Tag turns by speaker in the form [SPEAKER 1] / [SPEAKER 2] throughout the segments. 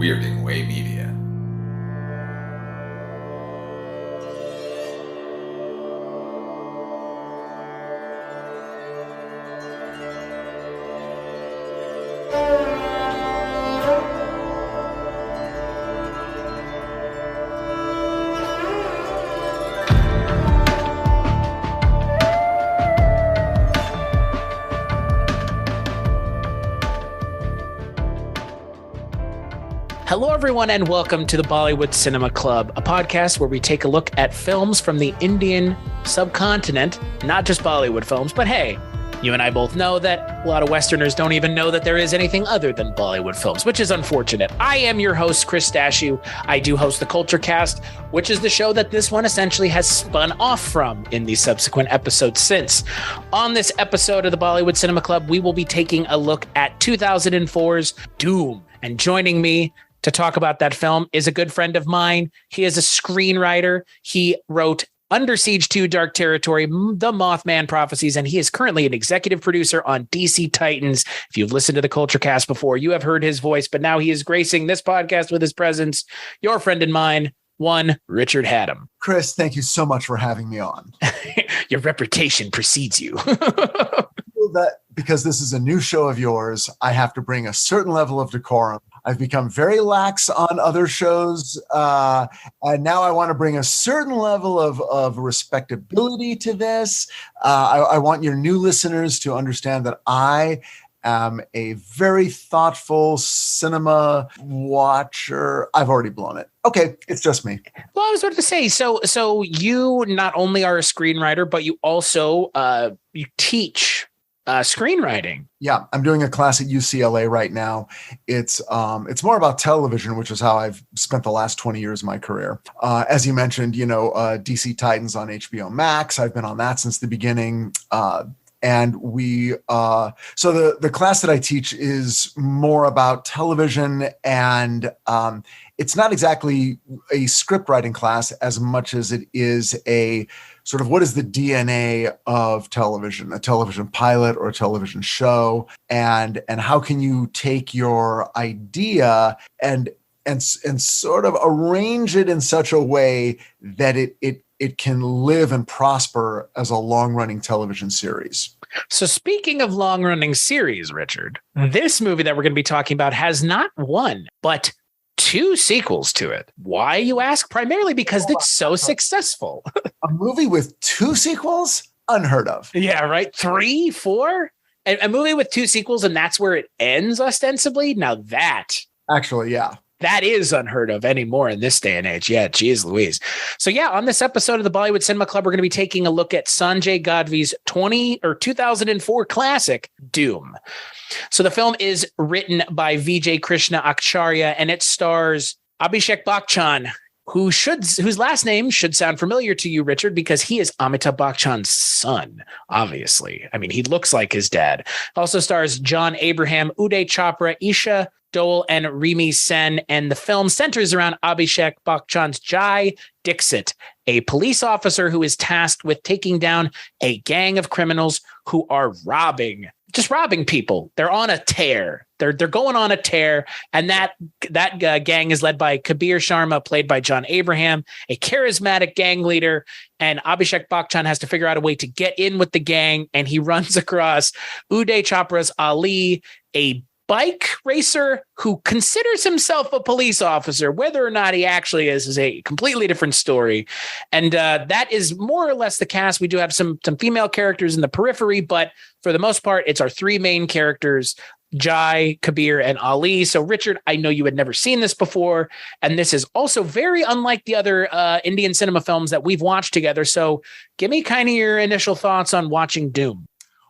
[SPEAKER 1] Weirding Way Media.
[SPEAKER 2] Hello, everyone, and welcome to the Bollywood Cinema Club, a podcast where we take a look at films from the Indian subcontinent, not just Bollywood films, but hey, you and I both know that a lot of Westerners don't even know that there is anything other than Bollywood films, which is unfortunate. I am your host, Chris Dashew. I do host the Culture Cast, which is the show that this one essentially has spun off from in the subsequent episodes since. On this episode of the Bollywood Cinema Club, we will be taking a look at 2004's Dhoom, and joining me to talk about that film is a good friend of mine. He is a screenwriter. He wrote Under Siege 2, Dark Territory, The Mothman Prophecies, and he is currently an executive producer on DC Titans. If you've listened to the Culture Cast before, you have heard his voice, but now he is gracing this podcast with his presence. Your friend and mine, one Richard Haddam.
[SPEAKER 3] Chris, thank you so much for having me on.
[SPEAKER 2] Your reputation precedes you.
[SPEAKER 3] That because this is a new show of yours, I have to bring a certain level of decorum. I've become very lax on other shows, and now I want to bring a certain level of respectability to this. I want your new listeners to understand that I am a very thoughtful cinema watcher. I've already blown it. Okay, it's just me.
[SPEAKER 2] Well, I was about to say, so you not only are a screenwriter, but you also you teach screenwriting.
[SPEAKER 3] Yeah, I'm doing a class at UCLA right now. It's more about television, which is how I've spent the last 20 years of my career. As you mentioned, DC Titans on HBO Max. I've been on that since the beginning. And so the class that I teach is more about television, and it's not exactly a script writing class as much as it is a sort of what is the DNA of television, a television pilot or a television show, and how can you take your idea and sort of arrange it in such a way that it can live and prosper as a long-running television series.
[SPEAKER 2] So speaking of long-running series, Richard, this movie that we're going to be talking about has not one, but two sequels to it. Why, you ask? Primarily because it's so successful.
[SPEAKER 3] A movie with two sequels? Unheard of.
[SPEAKER 2] Yeah, right? 3, 4? A movie with two sequels, and that's where it ends, ostensibly? Now that...
[SPEAKER 3] Actually, yeah.
[SPEAKER 2] That is unheard of anymore in this day and age. Yeah, geez Louise. So yeah, on this episode of the Bollywood Cinema Club, we're going to be taking a look at Sanjay Gadvi's 2004 classic, Dhoom. So the film is written by Vijay Krishna Acharya, and it stars Abhishek Bachchan, whose last name should sound familiar to you, Richard, because he is Amitabh Bachchan's son, obviously. I mean, he looks like his dad. Also stars John Abraham, Uday Chopra, Isha Dole, and Rimi Sen, and the film centers around Abhishek Bachchan's Jai Dixit, a police officer who is tasked with taking down a gang of criminals who are robbing people. They're on a tear. They're going on a tear, and that gang is led by Kabir Sharma, played by John Abraham, a charismatic gang leader, and Abhishek Bachchan has to figure out a way to get in with the gang, and he runs across Uday Chopra's Ali, a bike racer who considers himself a police officer. Whether or not he actually is a completely different story. And that is more or less the cast. We do have some female characters in the periphery, but for the most part, it's our three main characters, Jai, Kabir, and Ali. So Richard, I know you had never seen this before, and this is also very unlike the other Indian cinema films that we've watched together. So give me kind of your initial thoughts on watching Dhoom.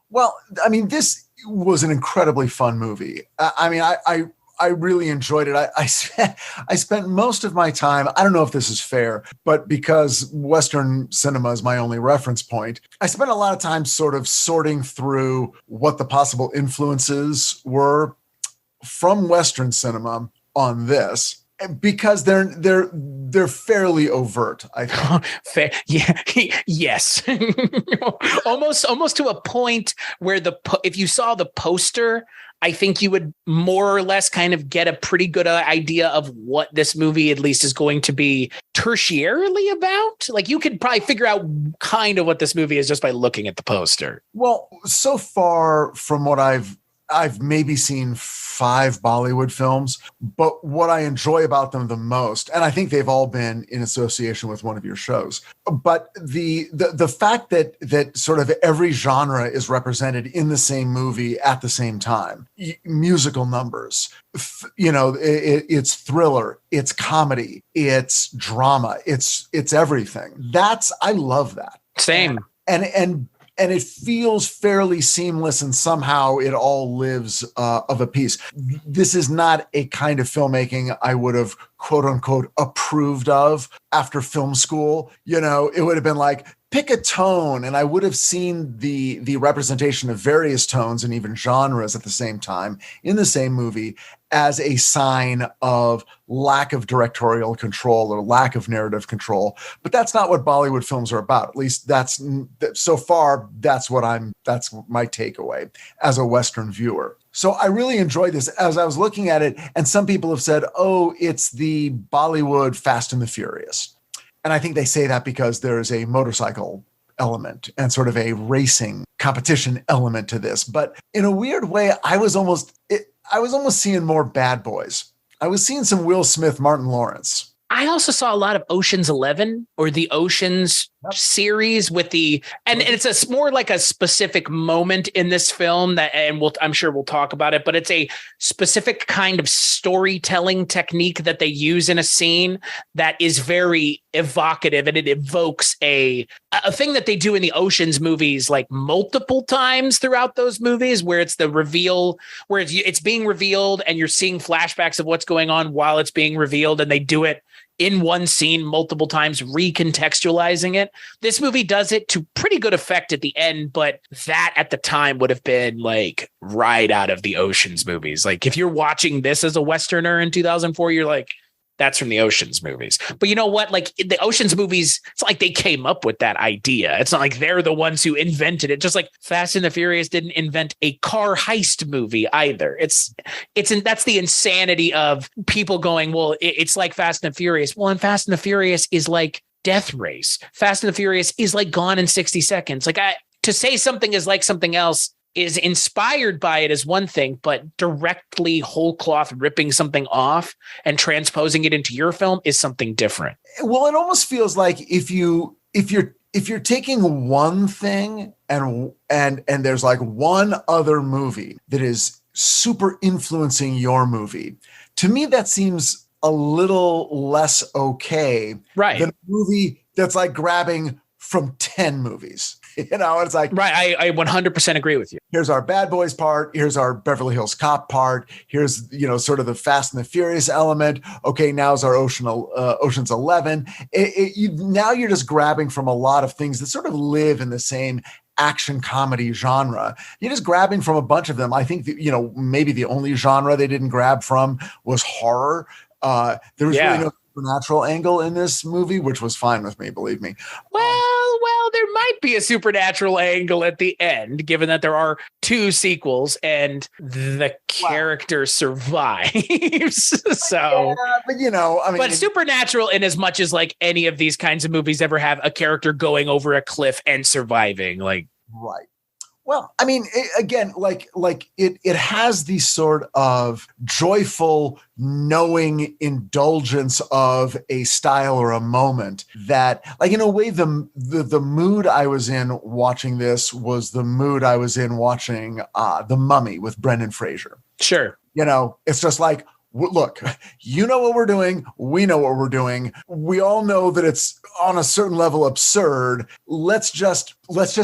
[SPEAKER 3] Well, I mean, this was an incredibly fun movie. I really enjoyed it. I spent most of my time, I don't know if this is fair, but because Western cinema is my only reference point, I spent a lot of time sort of sorting through what the possible influences were from Western cinema on this. because they're fairly overt, I think.
[SPEAKER 2] Yeah, yes, almost to a point where if you saw the poster, I think you would more or less kind of get a pretty good idea of what this movie at least is going to be tertiarily about. Like you could probably figure out kind of what this movie is just by looking at the poster.
[SPEAKER 3] Well, so far from what I've maybe seen 5 Bollywood films, but what I enjoy about them the most, and I think they've all been in association with one of your shows, but the fact that sort of every genre is represented in the same movie at the same time, musical numbers, it's thriller, it's comedy, it's drama, it's everything. I love that.
[SPEAKER 2] Same.
[SPEAKER 3] And it feels fairly seamless, and somehow it all lives of a piece. This is not a kind of filmmaking I would have, quote unquote, approved of after film school. It would have been like, pick a tone, and I would have seen the representation of various tones and even genres at the same time in the same movie as a sign of lack of directorial control or lack of narrative control. But that's not what Bollywood films are about. At least so far, that's my takeaway as a Western viewer. So I really enjoyed this as I was looking at it. And some people have said, oh, it's the Bollywood Fast and the Furious. And I think they say that because there's a motorcycle element and sort of a racing competition element to this. But in a weird way, I was almost seeing more Bad Boys. I was seeing some Will Smith, Martin Lawrence.
[SPEAKER 2] I also saw a lot of Ocean's 11 or the Ocean's series and it's more like a specific moment in this film I'm sure we'll talk about it, but it's a specific kind of storytelling technique that they use in a scene that is very evocative, and it evokes a thing that they do in the Ocean's movies like multiple times throughout those movies, where it's the reveal, where it's being revealed and you're seeing flashbacks of what's going on while it's being revealed, and they do it in one scene multiple times, recontextualizing it. This movie does it to pretty good effect at the end, but that at the time would have been like right out of the Ocean's movies. Like if you're watching this as a Westerner in 2004, you're like, that's from the Ocean's movies. But you know what? Like the Ocean's movies, it's like they came up with that idea. It's not like they're the ones who invented it. Just like Fast and the Furious didn't invent a car heist movie either. That's the insanity of people going, well, it's like Fast and the Furious. Well, and Fast and the Furious is like Death Race. Fast and the Furious is like Gone in 60 Seconds. Like to say something is like something else is inspired by it is one thing, but directly whole cloth ripping something off and transposing it into your film is something different.
[SPEAKER 3] Well, it almost feels like if you're taking one thing and there's like one other movie that is super influencing your movie, to me that seems a little less okay than a movie that's like grabbing from 10 movies. It's like,
[SPEAKER 2] right. I 100% agree with you.
[SPEAKER 3] Here's our Bad Boys part. Here's our Beverly Hills Cop part. Here's, sort of the Fast and the Furious element. Okay, now's our Ocean's 11. Now you're just grabbing from a lot of things that sort of live in the same action comedy genre. You're just grabbing from a bunch of them. I think maybe the only genre they didn't grab from was horror. There was really no supernatural angle in this movie, which was fine with me, believe me.
[SPEAKER 2] Well, there might be a supernatural angle at the end, given that there are 2 sequels and the character survives. So, but supernatural in as much as like any of these kinds of movies ever have a character going over a cliff and surviving, like
[SPEAKER 3] right. Well, I mean, it has the sort of joyful, knowing indulgence of a style or a moment that, like, in a way, the mood I was in watching this was the mood I was in watching The Mummy with Brendan Fraser.
[SPEAKER 2] Sure.
[SPEAKER 3] It's just like, look, you know what we're doing. We know what we're doing. We all know that it's on a certain level absurd. Let's just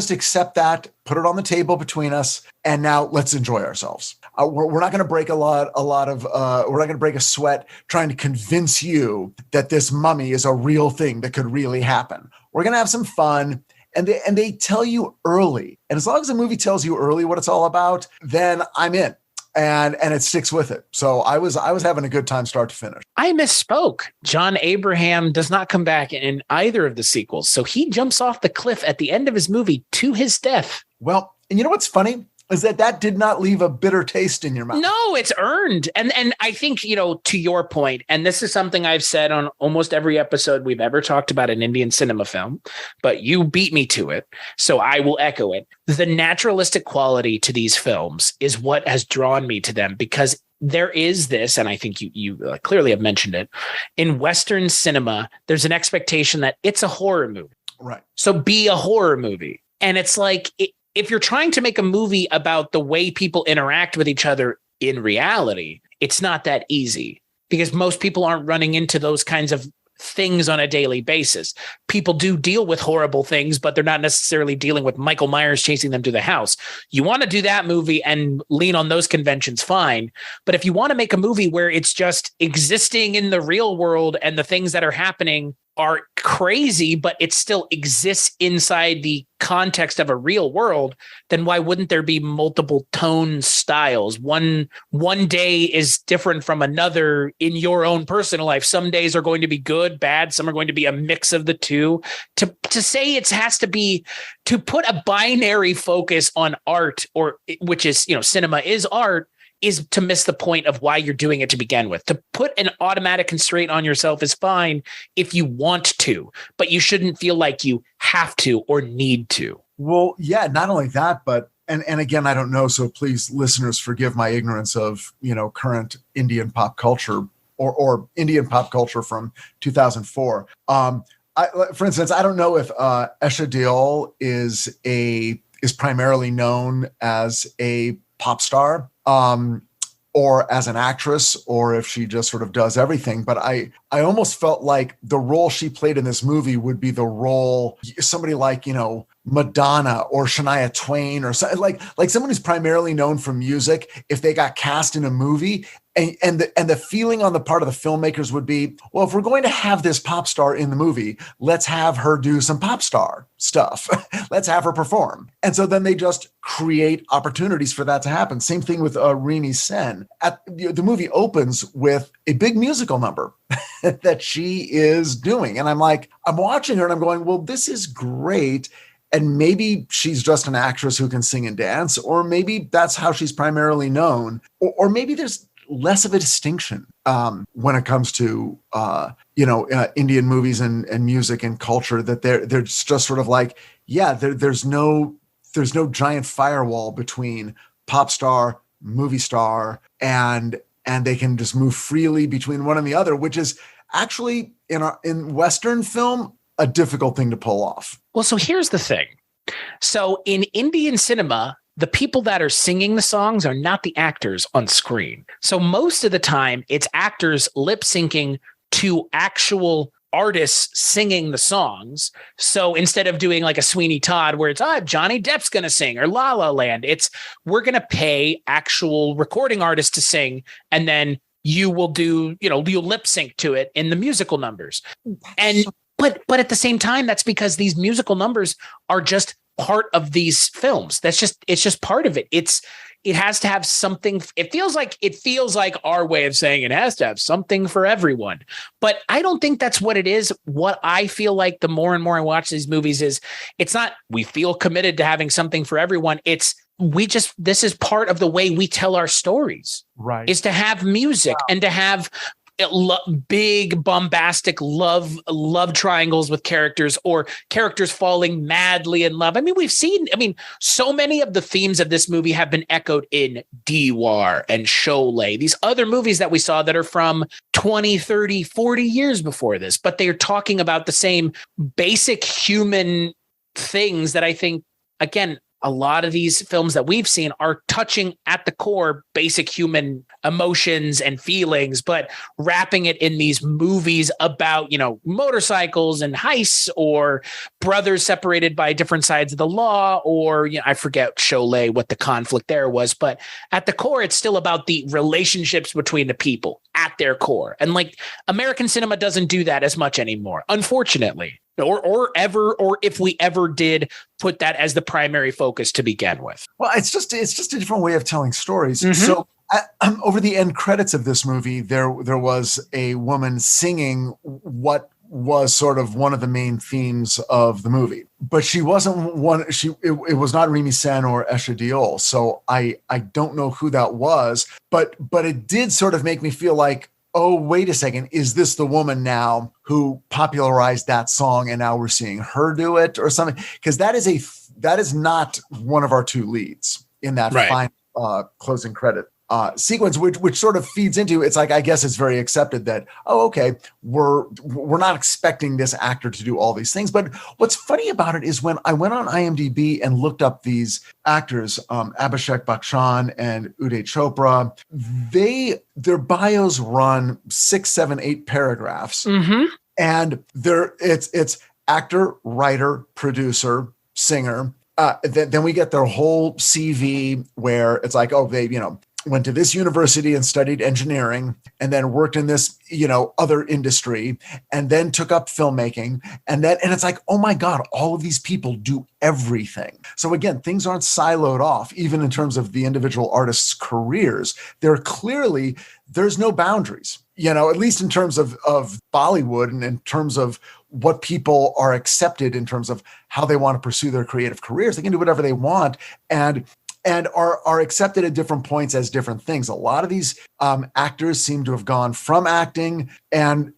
[SPEAKER 3] accept that, put it on the table between us, and now let's enjoy ourselves. We're not going to break we're not going to break a sweat trying to convince you that this mummy is a real thing that could really happen. We're going to have some fun. And they tell you early. And as long as the movie tells you early what it's all about, then I'm in. and it sticks with it. So I was having a good time start to finish.
[SPEAKER 2] I misspoke. John Abraham does not come back in either of the sequels. So he jumps off the cliff at the end of his movie to his death.
[SPEAKER 3] Well, and you know what's funny is that did not leave a bitter taste in your mouth.
[SPEAKER 2] No, it's earned. And I think, to your point, and this is something I've said on almost every episode we've ever talked about an Indian cinema film, but you beat me to it. So I will echo it. The naturalistic quality to these films is what has drawn me to them, because there is this, and I think you clearly have mentioned it, in Western cinema, there's an expectation that it's a horror movie.
[SPEAKER 3] Right.
[SPEAKER 2] So be a horror movie. And it's like, if you're trying to make a movie about the way people interact with each other in reality, it's not that easy, because most people aren't running into those kinds of things on a daily basis. People do deal with horrible things, but they're not necessarily dealing with Michael Myers chasing them to the house. You want to do that movie and lean on those conventions, fine. But if you want to make a movie where it's just existing in the real world and the things that are happening are crazy, but it still exists inside the context of a real world, then why wouldn't there be multiple tone styles? One day is different from another in your own personal life. Some days are going to be good, bad. Some are going to be a mix of the two. To say it has to be, to put a binary focus on art, or which is, cinema is art, is to miss the point of why you're doing it to begin with. To put an automatic constraint on yourself is fine if you want to, but you shouldn't feel like you have to or need to.
[SPEAKER 3] Well, yeah, not only that, but, and again, I don't know, so please, listeners, forgive my ignorance of, current Indian pop culture or Indian pop culture from 2004. For instance, I don't know if Esha Deol is primarily known as a pop star, or as an actress, or if she just sort of does everything. But I almost felt like the role she played in this movie would be the role somebody like, Madonna or Shania Twain, or something like someone who's primarily known for music. If they got cast in a movie, and the feeling on the part of the filmmakers would be, well, if we're going to have this pop star in the movie, let's have her do some pop star stuff. Let's have her perform. And so then they just create opportunities for that to happen. Same thing with Rini Sen. The movie opens with a big musical number that she is doing. And I'm watching her and I'm going, well, this is great. And maybe she's just an actress who can sing and dance, or maybe that's how she's primarily known, or maybe there's less of a distinction when it comes to Indian movies and music and culture, that they're just sort of like, yeah, there's no giant firewall between pop star, movie star, and they can just move freely between one and the other, which is actually in Western film a difficult thing to pull off.
[SPEAKER 2] Well, so here's the thing. So in Indian cinema, the people that are singing the songs are not the actors on screen. So most of the time, it's actors lip syncing to actual artists singing the songs. So instead of doing like a Sweeney Todd where it's Johnny Depp's going to sing, or La La Land, we're going to pay actual recording artists to sing, and then you will do, you'll lip sync to it in the musical numbers. And but at the same time, that's because these musical numbers are just part of these films. It's just part of it. It has to have something. It feels like our way of saying it has to have something for everyone. But I don't think that's what it is. What I feel like the more and more I watch these movies is, it's not we feel committed to having something for everyone. This is part of the way we tell our stories.
[SPEAKER 3] Right.
[SPEAKER 2] Is to have music and to have big bombastic love triangles with characters, or characters falling madly in love. I mean, so many of the themes of this movie have been echoed in Diwar and Sholay, these other movies that we saw that are from 20, 30, 40 years before this, but they're talking about the same basic human things that I think, again, a lot of these films that we've seen are touching at the core basic human emotions and feelings, but wrapping it in these movies about, motorcycles and heists, or brothers separated by different sides of the law, or, I forget Sholay, what the conflict there was, but at the core, it's still about the relationships between the people at their core. And American cinema doesn't do that as much anymore, unfortunately. Or if we ever did put that as the primary focus to begin with.
[SPEAKER 3] Well, it's just a different way of telling stories.
[SPEAKER 2] Mm-hmm.
[SPEAKER 3] So Over the end credits of this movie, there was a woman singing what was sort of one of the main themes of the movie, but she wasn't one. It was not Remy Sen or Esha Diol, so I don't know who that was, but it did sort of make me feel like, oh, wait a second, is this the woman now who popularized that song, and now we're seeing her do it or something? Because that is not one of our two leads in that final closing credit sequence, which sort of feeds into, it's like, I guess it's very accepted that, oh, okay, we're not expecting this actor to do all these things. But what's funny about it is when I went on IMDb and looked up these actors, Abhishek Bachchan and Uday Chopra, their bios run 6, 7, 8 paragraphs, and it's actor, writer, producer, singer. Then we get their whole CV where it's like, oh, they went to this university and studied engineering, and then worked in this, other industry, and then took up filmmaking. And it's like, oh my God, all of these people do everything. So again, things aren't siloed off, even in terms of the individual artists' careers. There's no boundaries, at least in terms of Bollywood, and in terms of what people are accepted in terms of how they want to pursue their creative careers. They can do whatever they want. And are accepted at different points as different things. A lot of these actors seem to have gone from acting and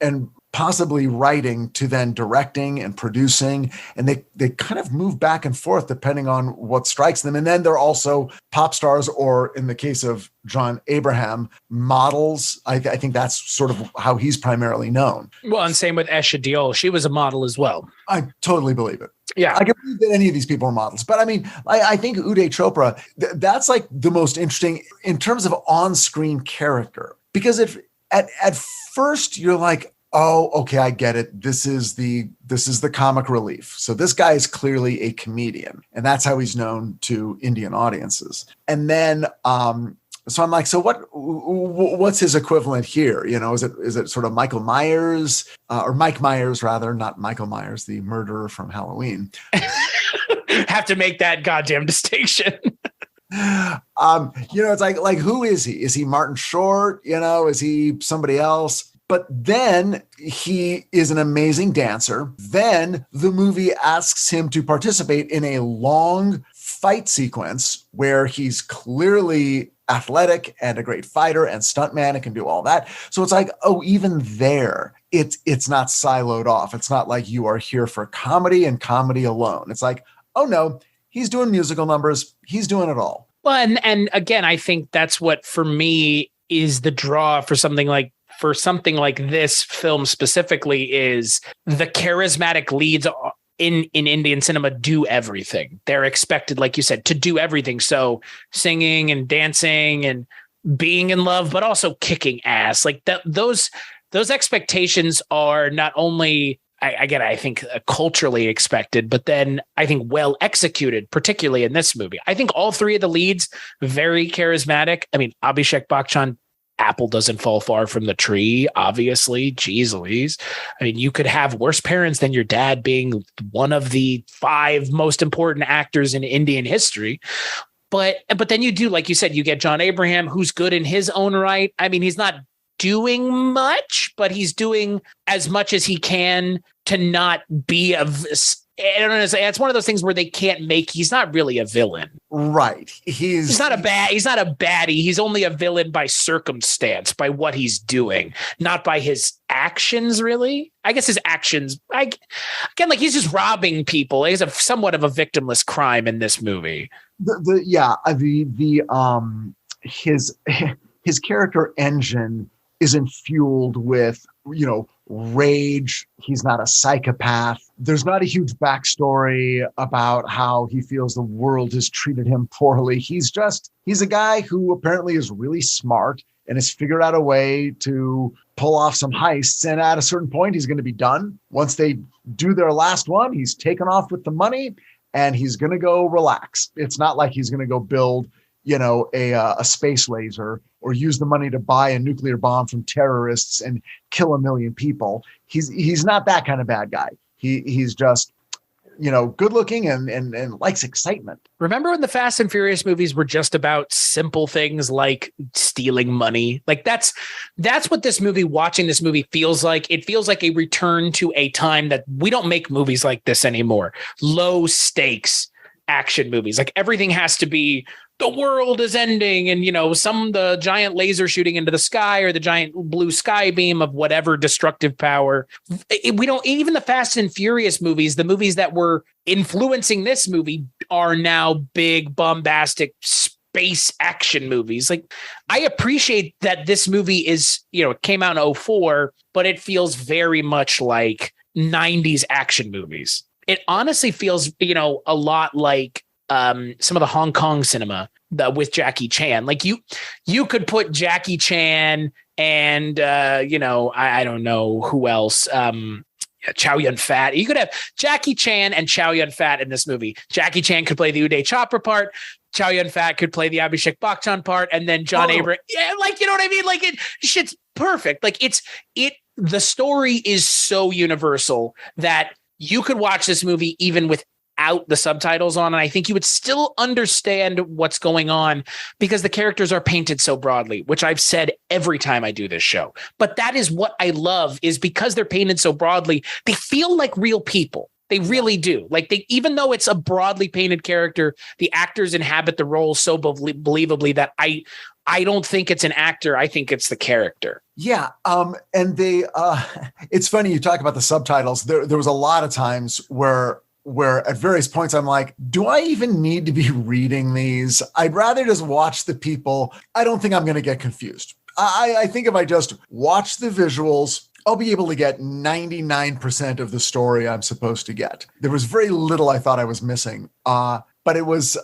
[SPEAKER 3] possibly writing to then directing and producing, and they kind of move back and forth depending on what strikes them. And then they're also pop stars, or in the case of John Abraham, models. I think that's sort of how he's primarily known.
[SPEAKER 2] Well, and same with Esha Diol. She was a model as well.
[SPEAKER 3] I totally believe it.
[SPEAKER 2] Yeah.
[SPEAKER 3] I can believe that any of these people are models. But I mean, I think Uday Chopra, that's like the most interesting in terms of on-screen character. Because if at first you're like, oh, okay, I get it. This is the comic relief. So this guy is clearly a comedian, and that's how he's known to Indian audiences. And then so I'm like, so what's his equivalent here? Is it sort of Michael Myers, or Mike Myers rather, not Michael Myers, the murderer from Halloween?
[SPEAKER 2] Have to make that goddamn distinction.
[SPEAKER 3] It's like who is he? Is he Martin Short? Is he somebody else? But then he is an amazing dancer. Then the movie asks him to participate in a long fight sequence where he's clearly athletic and a great fighter and stuntman and can do all that. So it's like, oh, even there, it's not siloed off. It's not like you are here for comedy and comedy alone. It's like, oh no, he's doing musical numbers. He's doing it all.
[SPEAKER 2] Well, and again, I think that's what for me is the draw for something like this film specifically, is the charismatic leads in Indian cinema do everything. They're expected, like you said, to do everything. So singing and dancing and being in love, but also kicking ass. Like those expectations are not only, I think culturally expected, but then I think well executed, particularly in this movie. I think all three of the leads, very charismatic. I mean, Abhishek Bachchan, apple doesn't fall far from the tree, obviously. Jeez Louise. I mean, you could have worse parents than your dad being one of the 5 most important actors in Indian history. But then you do, like you said, you get John Abraham, who's good in his own right. I mean, he's not doing much, but he's doing as much as he can to not be I don't know. It's one of those things where they can't make. He's not really a villain,
[SPEAKER 3] right? He's not a
[SPEAKER 2] baddie. He's only a villain by circumstance, by what he's doing, not by his actions. Really, I guess his actions. Again, like he's just robbing people. He's somewhat of a victimless crime in this movie.
[SPEAKER 3] His character engine isn't fueled with rage. He's not a psychopath. There's not a huge backstory about how he feels the world has treated him poorly. He's a guy who apparently is really smart and has figured out a way to pull off some heists. And at a certain point, he's going to be done. Once they do their last one, he's taken off with the money and he's going to go relax. It's not like he's going to go build, a space laser or use the money to buy a nuclear bomb from terrorists and kill 1 million people. He's not that kind of bad guy. He's just good looking and likes excitement.
[SPEAKER 2] Remember when the Fast and Furious movies were just about simple things like stealing money? Like that's what this movie, watching this movie, feels like. It feels like a return to a time that we don't make movies like this anymore. Low stakes action movies. Like everything has to be, the world is ending, and the giant laser shooting into the sky, or the giant blue sky beam of whatever destructive power. We don't, even the Fast and Furious movies, the movies that were influencing this movie, are now big bombastic space action movies. Like, I appreciate that this movie is, it came out in 2004, but it feels very much like 90s action movies. It honestly feels, a lot like some of the Hong Kong cinema with Jackie Chan. Like you could put Jackie Chan and I don't know who else. Chow Yun-fat. You could have Jackie Chan and Chow Yun-fat in this movie. Jackie Chan could play the Uday Chopra part. Chow Yun-fat could play the Abhishek Bachchan part, and then John Abrams. Yeah, like, you know what I mean? Like, shit's perfect. Like, the story is so universal that you could watch this movie even without the subtitles on, and I think you would still understand what's going on because the characters are painted so broadly, which I've said every time I do this show. But that is what I love, is because they're painted so broadly, they feel like real people. They really do. Like, even though it's a broadly painted character, the actors inhabit the role so believably that I don't think it's an actor. I think it's the character.
[SPEAKER 3] Yeah. And they, it's funny you talk about the subtitles. There was a lot of times where at various points I'm like, do I even need to be reading these? I'd rather just watch the people. I don't think I'm going to get confused. I think if I just watch the visuals, I'll be able to get 99% of the story I'm supposed to get. There was very little I thought I was missing. But it was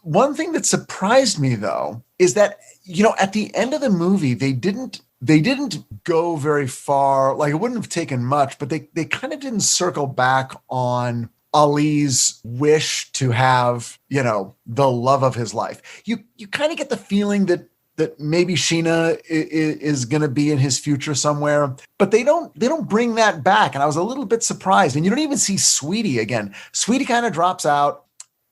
[SPEAKER 3] one thing that surprised me, though, is that, at the end of the movie, they didn't go very far. Like, it wouldn't have taken much, but they kind of didn't circle back on Ali's wish to have, the love of his life. You kind of get the feeling that maybe Sheena is going to be in his future somewhere, but they don't bring that back. And I was a little bit surprised. And you don't even see Sweetie again. Sweetie kind of drops out.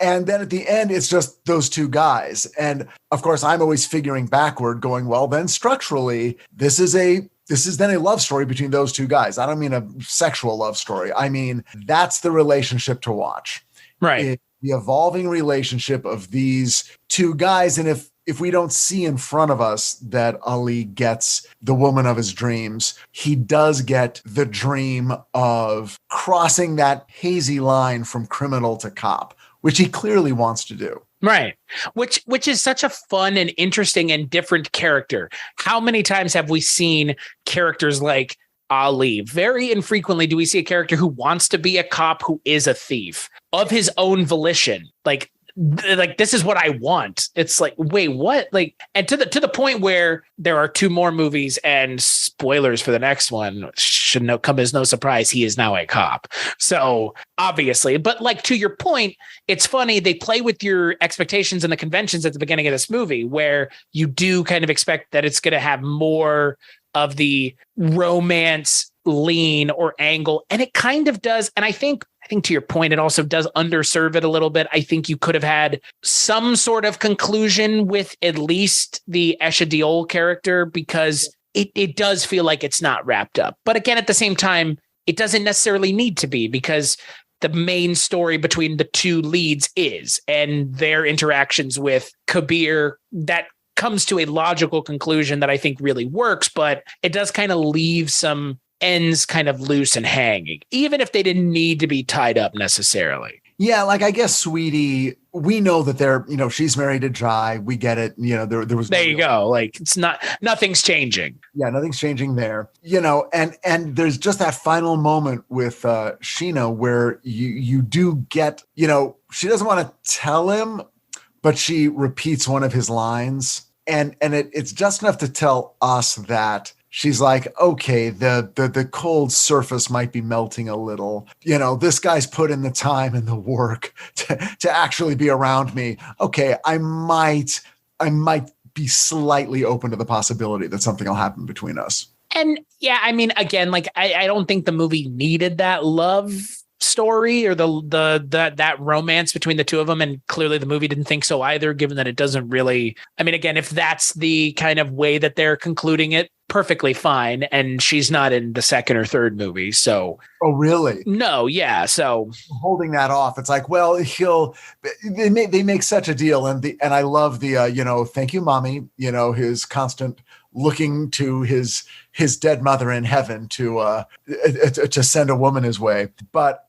[SPEAKER 3] And then at the end, it's just those two guys. And of course, I'm always figuring backward, going, well, then structurally, this is then a love story between those two guys. I don't mean a sexual love story. I mean, that's the relationship to watch.
[SPEAKER 2] Right.
[SPEAKER 3] The evolving relationship of these two guys. And if we don't see in front of us that Ali gets the woman of his dreams, he does get the dream of crossing that hazy line from criminal to cop, which he clearly wants to do.
[SPEAKER 2] Right. Which is such a fun and interesting and different character. How many times have we seen characters like Ali? Very infrequently do we see a character who wants to be a cop who is a thief of his own volition. Like, this is what I want. It's like, wait, what? Like, and to the point where there are two more movies, and spoilers for the next one should come as no surprise, he is now a cop. So obviously, but like, to your point, it's funny, they play with your expectations and the conventions at the beginning of this movie, where you do kind of expect that it's going to have more of the romance lean or angle, and it kind of does. And I think to your point, it also does underserve it a little bit. I think you could have had some sort of conclusion with at least the Esha Diol character, because it does feel like it's not wrapped up. But again, at the same time, it doesn't necessarily need to be, because the main story between the two leads and their interactions with Kabir, that comes to a logical conclusion that I think really works, but it does kind of leave some ends kind of loose and hanging, even if they didn't need to be tied up necessarily.
[SPEAKER 3] Yeah, like, I guess Sweetie, we know that they're, she's married to Jai. We get it. There was.
[SPEAKER 2] There you go. Like, nothing's changing.
[SPEAKER 3] Yeah, nothing's changing there. And there's just that final moment with Sheena where you do get, she doesn't want to tell him, but she repeats one of his lines, and it's just enough to tell us that she's like, okay, the cold surface might be melting a little. This guy's put in the time and the work to actually be around me. Okay, I might be slightly open to the possibility that something will happen between us.
[SPEAKER 2] And yeah, I mean, again, like, I don't think the movie needed that love story or that romance between the two of them, and clearly the movie didn't think so either, given that it doesn't really, I mean, again, if that's the kind of way that they're concluding it, perfectly fine. And she's not in the second or third movie, so
[SPEAKER 3] Oh, really?
[SPEAKER 2] no, yeah, so
[SPEAKER 3] Holding that off, it's like, well, they make such a deal, and I love the thank you, mommy, his constant looking to his dead mother in heaven to send a woman his way, but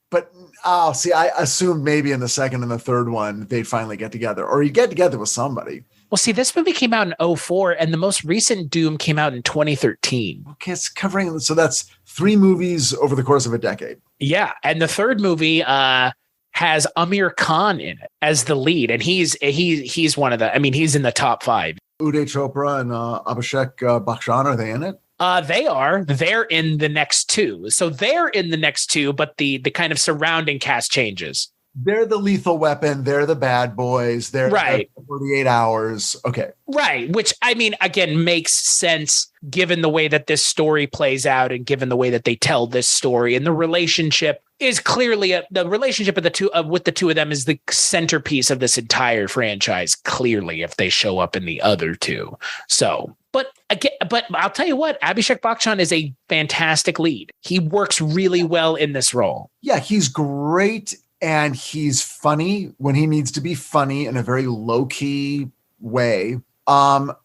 [SPEAKER 3] see, I assumed maybe in the second and the third one they'd finally get together, or you get together with somebody.
[SPEAKER 2] well, see, this movie came out in 2004, and the most recent Doom came out in 2013.
[SPEAKER 3] Okay, it's covering, so that's 3 movies over the course of a decade.
[SPEAKER 2] Yeah, and the third movie has Amir Khan in it as the lead, and he's one of the, I mean, he's in the top 5.
[SPEAKER 3] Uday Chopra and Abhishek Bachchan, are they in it?
[SPEAKER 2] They're in the next 2. So they're in the next 2, but the kind of surrounding cast changes.
[SPEAKER 3] They're the Lethal Weapon. They're the bad boys. They're
[SPEAKER 2] right.
[SPEAKER 3] 48 hours. Okay.
[SPEAKER 2] Right. Which, I mean, again, makes sense given the way that this story plays out and given the way that they tell this story. And the relationship is clearly the relationship of the two with the two of them is the centerpiece of this entire franchise. Clearly, if they show up in the other 2. So, but I'll tell you what, Abhishek Bachchan is a fantastic lead. He works really well in this role. Yeah,
[SPEAKER 3] he's great. And he's funny when he needs to be funny in a very low key way. I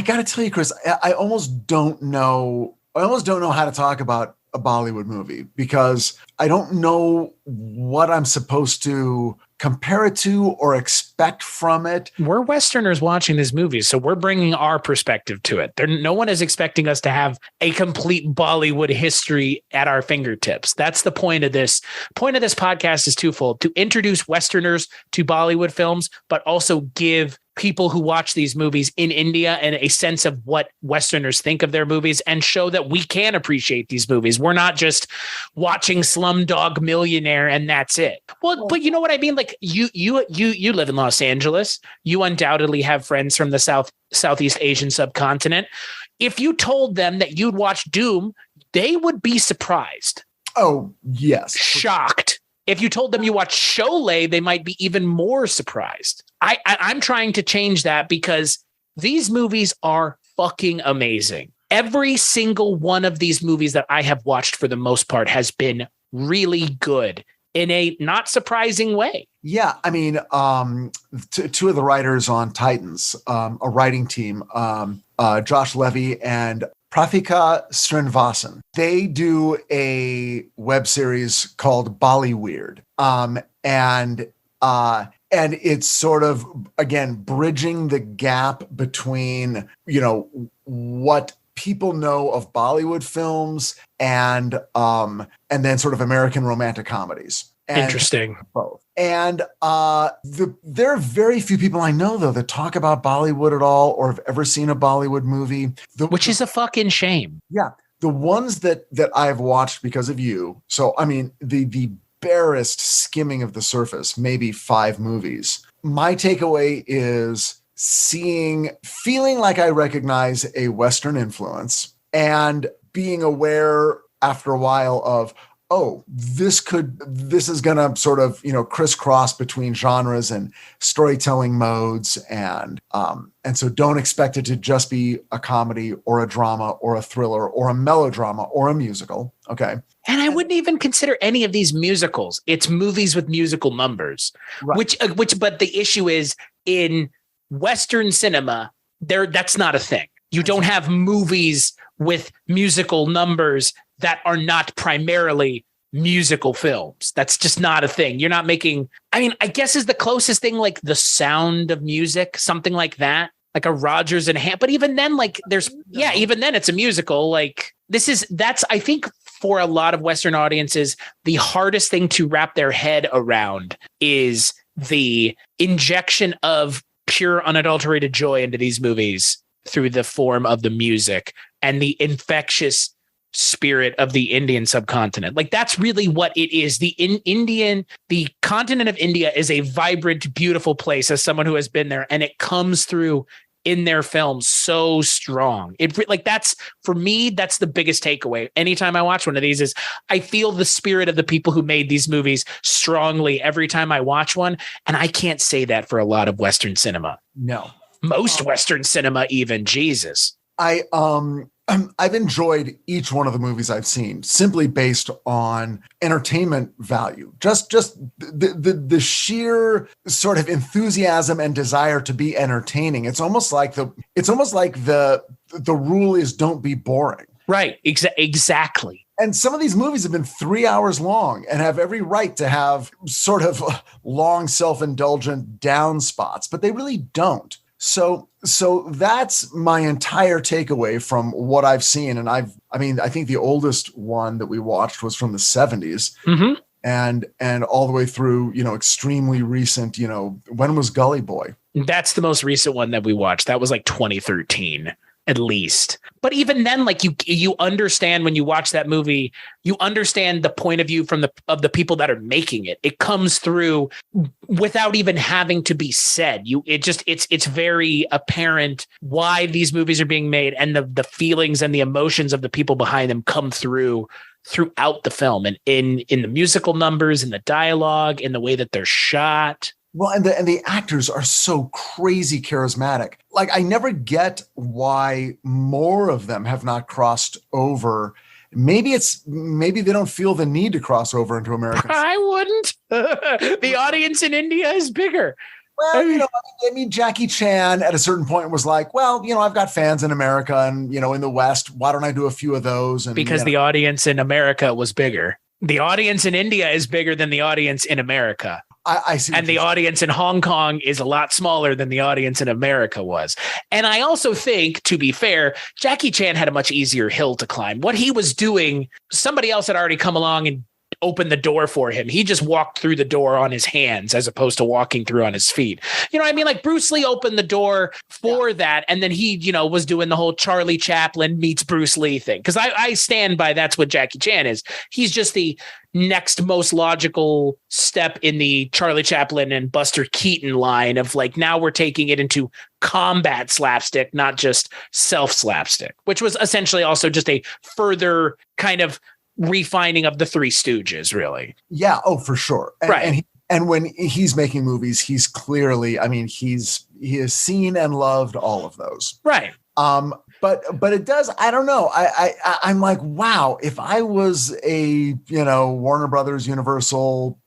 [SPEAKER 3] got to tell you, Chris, I almost don't know how to talk about a Bollywood movie because I don't know what I'm supposed to compare it to or expect from it.
[SPEAKER 2] We're Westerners watching this movie, so we're bringing our perspective to it. No one is expecting us to have a complete Bollywood history at our fingertips. That's the point of this. Point of this podcast is twofold: to introduce Westerners to Bollywood films, but also give people who watch these movies in India and a sense of what Westerners think of their movies and show that we can appreciate these movies. We're not just watching Slumdog Millionaire and that's it. Well, but you know what I mean? Like you live in Los Angeles. You undoubtedly have friends from the Southeast Asian subcontinent. If you told them that you'd watch Doom, they would be surprised.
[SPEAKER 3] Oh, yes.
[SPEAKER 2] Shocked. If you told them you watch Sholay, they might be even more surprised. I'm trying to change that because these movies are fucking amazing. Every single one of these movies that I have watched for the most part has been really good in a not surprising way.
[SPEAKER 3] Yeah, I mean, 2 of the writers on Titans, a writing team, Josh Levy and Prafika Srinivasan. They do a web series called Bollyweird. And it's sort of, again, bridging the gap between, what people know of Bollywood films and then sort of American romantic comedies.
[SPEAKER 2] Interesting.
[SPEAKER 3] Both. And there are very few people I know, though, that talk about Bollywood at all or have ever seen a Bollywood movie.
[SPEAKER 2] Which is a fucking shame.
[SPEAKER 3] Yeah. The ones that I've watched because of you. So, I mean, the barest skimming of the surface, maybe 5 movies. My takeaway is feeling like I recognize a Western influence and being aware after a while of, oh, this is going to sort of, crisscross between genres and storytelling modes. And so don't expect it to just be a comedy or a drama or a thriller or a melodrama or a musical. Okay.
[SPEAKER 2] And I wouldn't even consider any of these musicals. It's movies with musical numbers, right. But the issue is in Western cinema, that's not a thing. You don't have movies with musical numbers that are not primarily musical films. That's just not a thing. You're not making, I mean, I guess is the closest thing like The Sound of Music, something like that, like a Rodgers and Ham. But even then, like even then it's a musical. Like that's, I think for a lot of Western audiences, the hardest thing to wrap their head around is the injection of pure unadulterated joy into these movies through the form of the music and the infectious spirit of the Indian subcontinent. Like that's really what it is. The continent of India is a vibrant, beautiful place as someone who has been there, and it comes through in their films so strong. That's, for me, that's the biggest takeaway. Anytime I watch one of these is I feel the spirit of the people who made these movies strongly every time I watch one. And I can't say that for a lot of Western cinema.
[SPEAKER 3] No.
[SPEAKER 2] Most Western cinema, even. Jesus.
[SPEAKER 3] I've enjoyed each one of the movies I've seen simply based on entertainment value. Just the sheer sort of enthusiasm and desire to be entertaining. It's almost like the rule is don't be boring.
[SPEAKER 2] Right. Exactly.
[SPEAKER 3] And some of these movies have been 3 hours long and have every right to have sort of long, self-indulgent down spots, but they really don't. So that's my entire takeaway from what I've seen. And I think the oldest one that we watched was from the 70s.
[SPEAKER 2] Mm-hmm.
[SPEAKER 3] And all the way through, extremely recent, when was Gully Boy?
[SPEAKER 2] That's the most recent one that we watched. That was like 2013. At least. But even then, like you understand when you watch that movie, you understand the point of view of the people that are making it. It comes through without even having to be said. It's very apparent why these movies are being made, and the feelings and the emotions of the people behind them come through throughout the film, and in the musical numbers, in the dialogue, in the way that they're shot.
[SPEAKER 3] Well, and the actors are so crazy charismatic. Like, I never get why more of them have not crossed over. Maybe they don't feel the need to cross over into American.
[SPEAKER 2] I wouldn't. The audience in India is bigger.
[SPEAKER 3] Well, Jackie Chan at a certain point was like, well, I've got fans in America and, in the West. Why don't I do a few of those? And
[SPEAKER 2] because the audience in America was bigger. The audience in India is bigger than the audience in America.
[SPEAKER 3] I see.
[SPEAKER 2] And the audience in Hong Kong is a lot smaller than the audience in America was. And I also think, to be fair, Jackie Chan had a much easier hill to climb. What he was doing, somebody else had already come along and opened the door for him. He just walked through the door on his hands as opposed to walking through on his feet. You know what I mean? Like Bruce Lee opened the door for that. And then he, was doing the whole Charlie Chaplin meets Bruce Lee thing. Because I stand by that's what Jackie Chan is. He's just the next most logical step in the Charlie Chaplin and Buster Keaton line of like, now we're taking it into combat slapstick, not just self slapstick, which was essentially also just a further kind of refining of the Three Stooges, really.
[SPEAKER 3] Yeah. Oh, for sure.
[SPEAKER 2] Right.
[SPEAKER 3] And when he's making movies, he's clearly, he has seen and loved all of those.
[SPEAKER 2] Right.
[SPEAKER 3] But it does, I don't know. I'm like, wow, if I was a, Warner Brothers, Universal,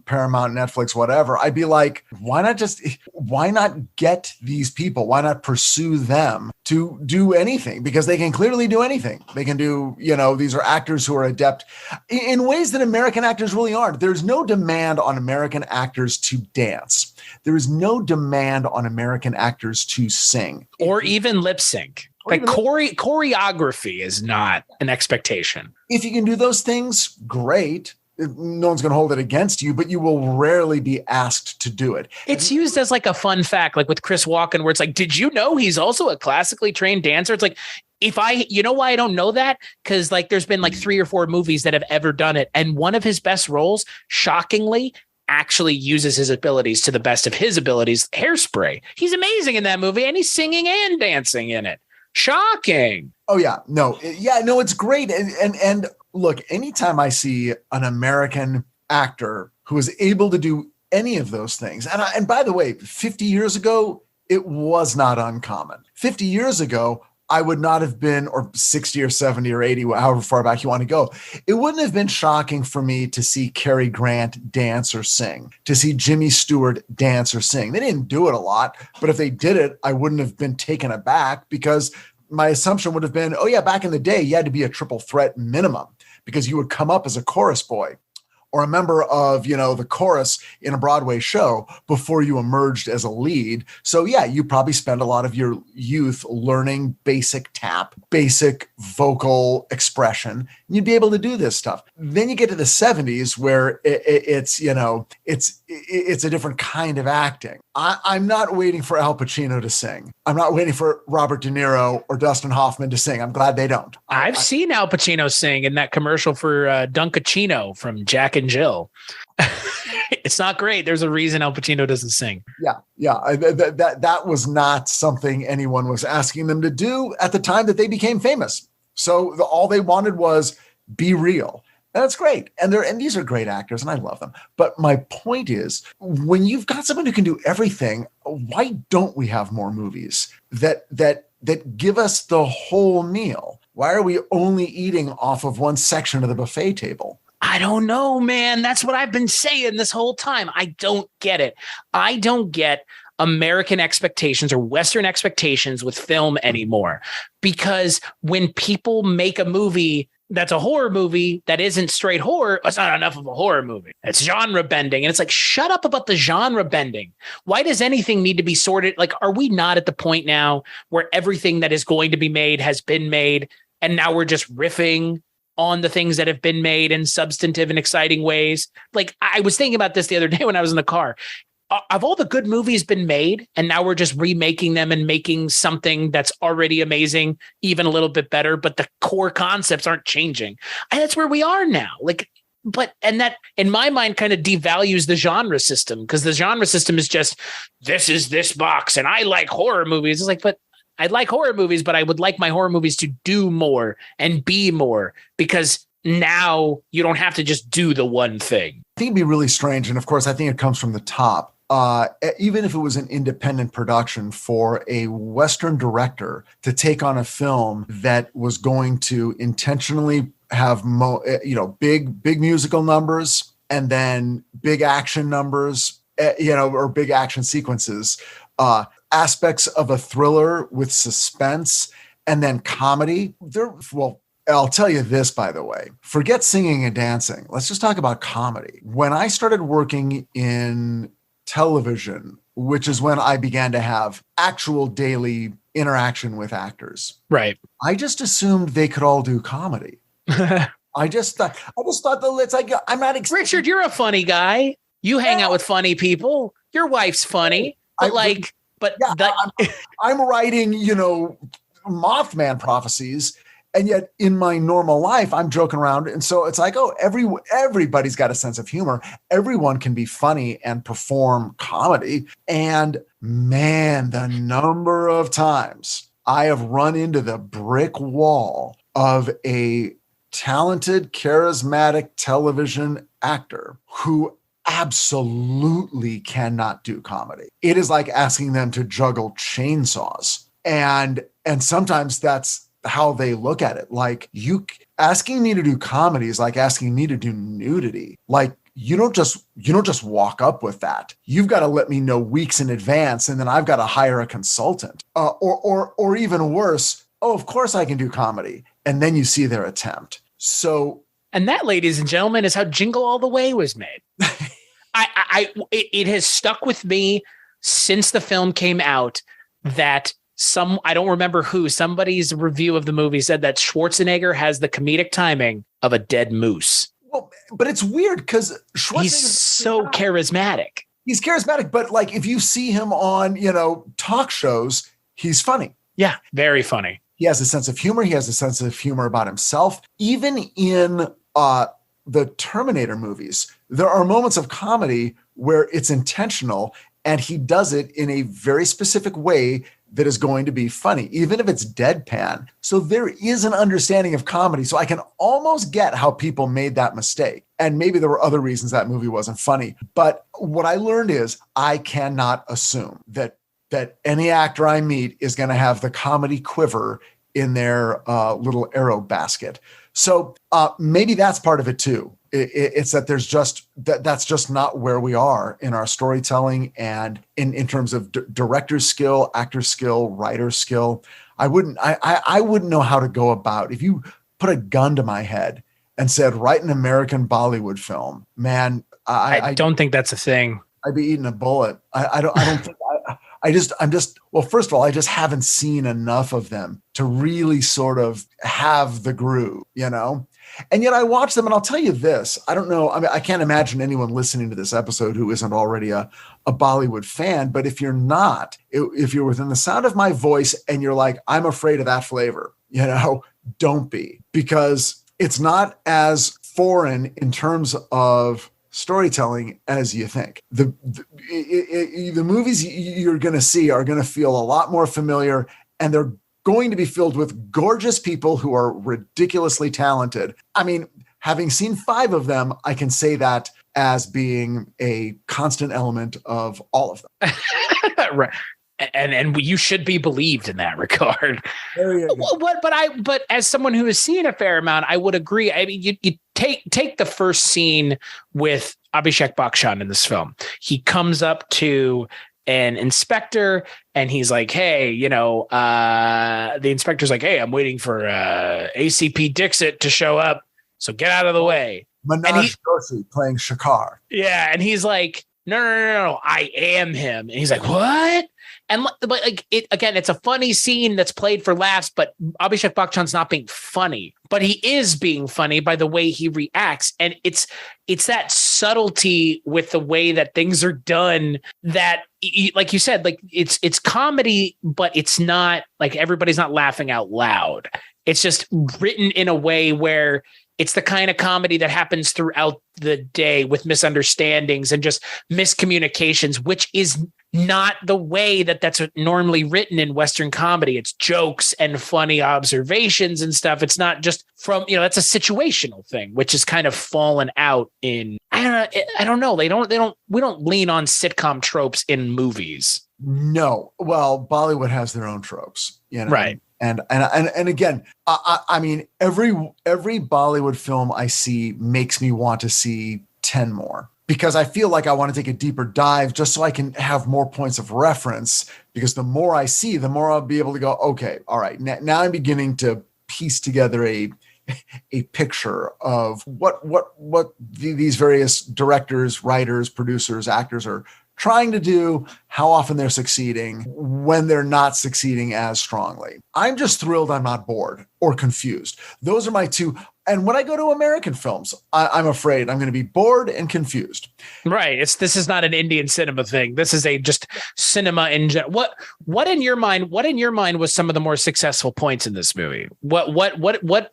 [SPEAKER 3] Paramount, Netflix, whatever, I'd be like, why not get these people? Why not pursue them to do anything? Because they can clearly do anything. They can do, these are actors who are adept in ways that American actors really aren't. There's no demand on American actors to dance. There is no demand on American actors to sing.
[SPEAKER 2] Or even lip sync. Like choreography is not an expectation.
[SPEAKER 3] If you can do those things, great. No one's going to hold it against you, but you will rarely be asked to do it.
[SPEAKER 2] It's used as like a fun fact, like with Chris Walken, where it's like, did you know he's also a classically trained dancer? It's like, you know why I don't know that? Because like there's been like 3 or 4 movies that have ever done it. And one of his best roles, shockingly, actually uses his abilities to the best of his abilities. Hairspray. He's amazing in that movie, and he's singing and dancing in it. Shocking.
[SPEAKER 3] Oh yeah. No, it's great. And look, anytime I see an American actor who is able to do any of those things, and by the way, 50 years ago, it was not uncommon. 50 years ago, I would not have been, or 60 or 70 or 80, however far back you want to go. It wouldn't have been shocking for me to see Cary Grant dance or sing, to see Jimmy Stewart dance or sing. They didn't do it a lot, but if they did it, I wouldn't have been taken aback because my assumption would have been, oh yeah, back in the day, you had to be a triple threat minimum because you would come up as a chorus boy or a member of, the chorus in a Broadway show before you emerged as a lead. So yeah, you probably spend a lot of your youth learning basic tap, basic vocal expression, and you'd be able to do this stuff. Then you get to the 70s where it's a different kind of acting. I'm not waiting for Al Pacino to sing. I'm not waiting for Robert De Niro or Dustin Hoffman to sing. I'm glad they don't.
[SPEAKER 2] I've seen Al Pacino sing in that commercial for Dunkachino from Jack and Jill. It's not great. There's a reason Al Pacino doesn't sing.
[SPEAKER 3] Yeah. That was not something anyone was asking them to do at the time that they became famous. So all they wanted was be real. And that's great. And these are great actors and I love them. But my point is, when you've got someone who can do everything, why don't we have more movies that give us the whole meal? Why are we only eating off of one section of the buffet table?
[SPEAKER 2] I don't know, man. That's what I've been saying this whole time. I don't get it. I don't get American expectations or Western expectations with film anymore. Because when people make a movie that's a horror movie that isn't straight horror, it's not enough of a horror movie. It's genre bending. And it's like, shut up about the genre bending. Why does anything need to be sorted? Like, are we not at the point now where everything that is going to be made has been made, and now we're just riffing on the things that have been made in substantive and exciting ways? Like, I was thinking about this the other day when I was in the car. Have all the good movies been made, and now we're just remaking them and making something that's already amazing, even a little bit better, but the core concepts aren't changing? And that's where we are now. And that, in my mind, kind of devalues the genre system, because the genre system is just, this is this box, and I like horror movies. It's like, but I like horror movies, but I would like my horror movies to do more and be more, because now you don't have to just do the one thing.
[SPEAKER 3] I think it'd be really strange. And of course, I think it comes from the top. Even if it was an independent production, for a Western director to take on a film that was going to intentionally have big musical numbers and then big action numbers, or big action sequences, aspects of a thriller with suspense, and then comedy. I'll tell you this, by the way, forget singing and dancing. Let's just talk about comedy. When I started working in television, which is when I began to have actual daily interaction with actors,
[SPEAKER 2] right?
[SPEAKER 3] I just assumed they could all do comedy. I just thought that it's like, I'm not
[SPEAKER 2] Richard, you're a funny guy. You hang out with funny people. Your wife's funny, I'm
[SPEAKER 3] writing, Mothman prophecies. And yet in my normal life, I'm joking around. And so it's like, oh, everybody's got a sense of humor. Everyone can be funny and perform comedy. And man, the number of times I have run into the brick wall of a talented, charismatic television actor who absolutely cannot do comedy. It is like asking them to juggle chainsaws. And sometimes that's how they look at it. Like, you asking me to do comedy is like asking me to do nudity. Like, you don't just walk up with that. You've got to let me know weeks in advance, and then I've got to hire a consultant. Or even worse, oh, of course I can do comedy. And then you see their attempt. So,
[SPEAKER 2] and that, ladies and gentlemen, is how Jingle All the Way was made. It has stuck with me since the film came out that I don't remember somebody's review of the movie said that Schwarzenegger has the comedic timing of a dead moose.
[SPEAKER 3] Well, but it's weird because
[SPEAKER 2] he's so charismatic.
[SPEAKER 3] He's charismatic, but like, if you see him on, talk shows, he's funny.
[SPEAKER 2] Yeah, very funny.
[SPEAKER 3] He has a sense of humor. He has a sense of humor about himself. Even in the Terminator movies, there are moments of comedy where it's intentional, and he does it in a very specific way that is going to be funny, even if it's deadpan. So there is an understanding of comedy. So I can almost get how people made that mistake. And maybe there were other reasons that movie wasn't funny. But what I learned is I cannot assume that any actor I meet is going to have the comedy quiver in their little arrow basket. So maybe that's part of it too. It's that there's just that's just not where we are in our storytelling, and in terms of director skill, actor skill, writer skill. I wouldn't know how to go about, if you put a gun to my head and said, write an American Bollywood film, man.
[SPEAKER 2] I don't think that's a thing.
[SPEAKER 3] I'd be eating a bullet. I don't think well, first of all, I just haven't seen enough of them to really sort of have the groove, And yet I watch them, and I'll tell you this. I don't know. I mean, I can't imagine anyone listening to this episode who isn't already a Bollywood fan. But if you're not, if you're within the sound of my voice and you're like, I'm afraid of that flavor, don't be, because it's not as foreign in terms of storytelling as you think. The movies you're going to see are going to feel a lot more familiar, and they're going to be filled with gorgeous people who are ridiculously talented. I mean, having seen 5 of them, I can say that as being a constant element of all of them.
[SPEAKER 2] Right. And you should be believed in that regard. But as someone who has seen a fair amount, I would agree. I mean, you take the first scene with Abhishek Bachchan in this film. He comes up to an inspector and he's like, hey, the inspector's like, hey, I'm waiting for ACP Dixit to show up. So get out of the way.
[SPEAKER 3] Manoj Doshi playing Shakar.
[SPEAKER 2] Yeah. And he's like, no, I am him. And he's like, what? And like it again, it's a funny scene that's played for laughs, but Abhishek Bachchan's not being funny, but he is being funny by the way he reacts. And it's that subtlety with the way that things are done that, like you said, like it's comedy, but it's not like everybody's not laughing out loud. It's just written in a way where it's the kind of comedy that happens throughout the day with misunderstandings and just miscommunications, which is not the way that's normally written in Western comedy. It's jokes and funny observations and stuff. It's not just from, that's a situational thing, which is kind of fallen out in, I don't know. We don't lean on sitcom tropes in movies.
[SPEAKER 3] No. Well, Bollywood has their own tropes,
[SPEAKER 2] Right.
[SPEAKER 3] And again, I mean, every Bollywood film I see makes me want to see 10 more, because I feel like I want to take a deeper dive just so I can have more points of reference, because the more I see, the more I'll be able to go, okay, all right, now I'm beginning to piece together a picture of what these various directors, writers, producers, actors are trying to do, how often they're succeeding, when they're not succeeding as strongly. I'm just thrilled I'm not bored or confused. Those are my two. And when I go to American films, I'm afraid I'm going to be bored and confused.
[SPEAKER 2] Right. This is not an Indian cinema thing. This is just cinema in general. What in your mind was some of the more successful points in this movie? What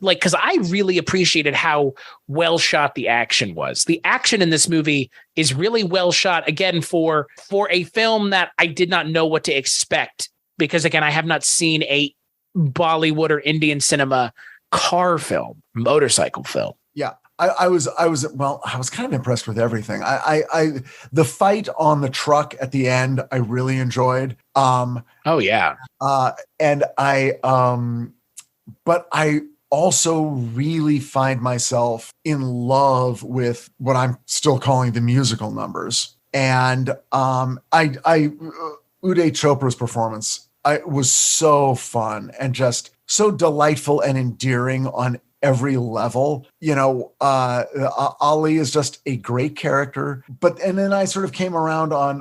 [SPEAKER 2] like, because I really appreciated how well shot the action was. The action in this movie is really well shot, again, for a film that I did not know what to expect, because again, I have not seen a Bollywood or Indian cinema car film, motorcycle film.
[SPEAKER 3] Yeah. I was kind of impressed with everything. The fight on the truck at the end, I really enjoyed.
[SPEAKER 2] Oh yeah.
[SPEAKER 3] But I also really find myself in love with what I'm still calling the musical numbers. And Uday Chopra's performance, was so fun and just so delightful and endearing on every level. Ali is just a great character. And then I sort of came around on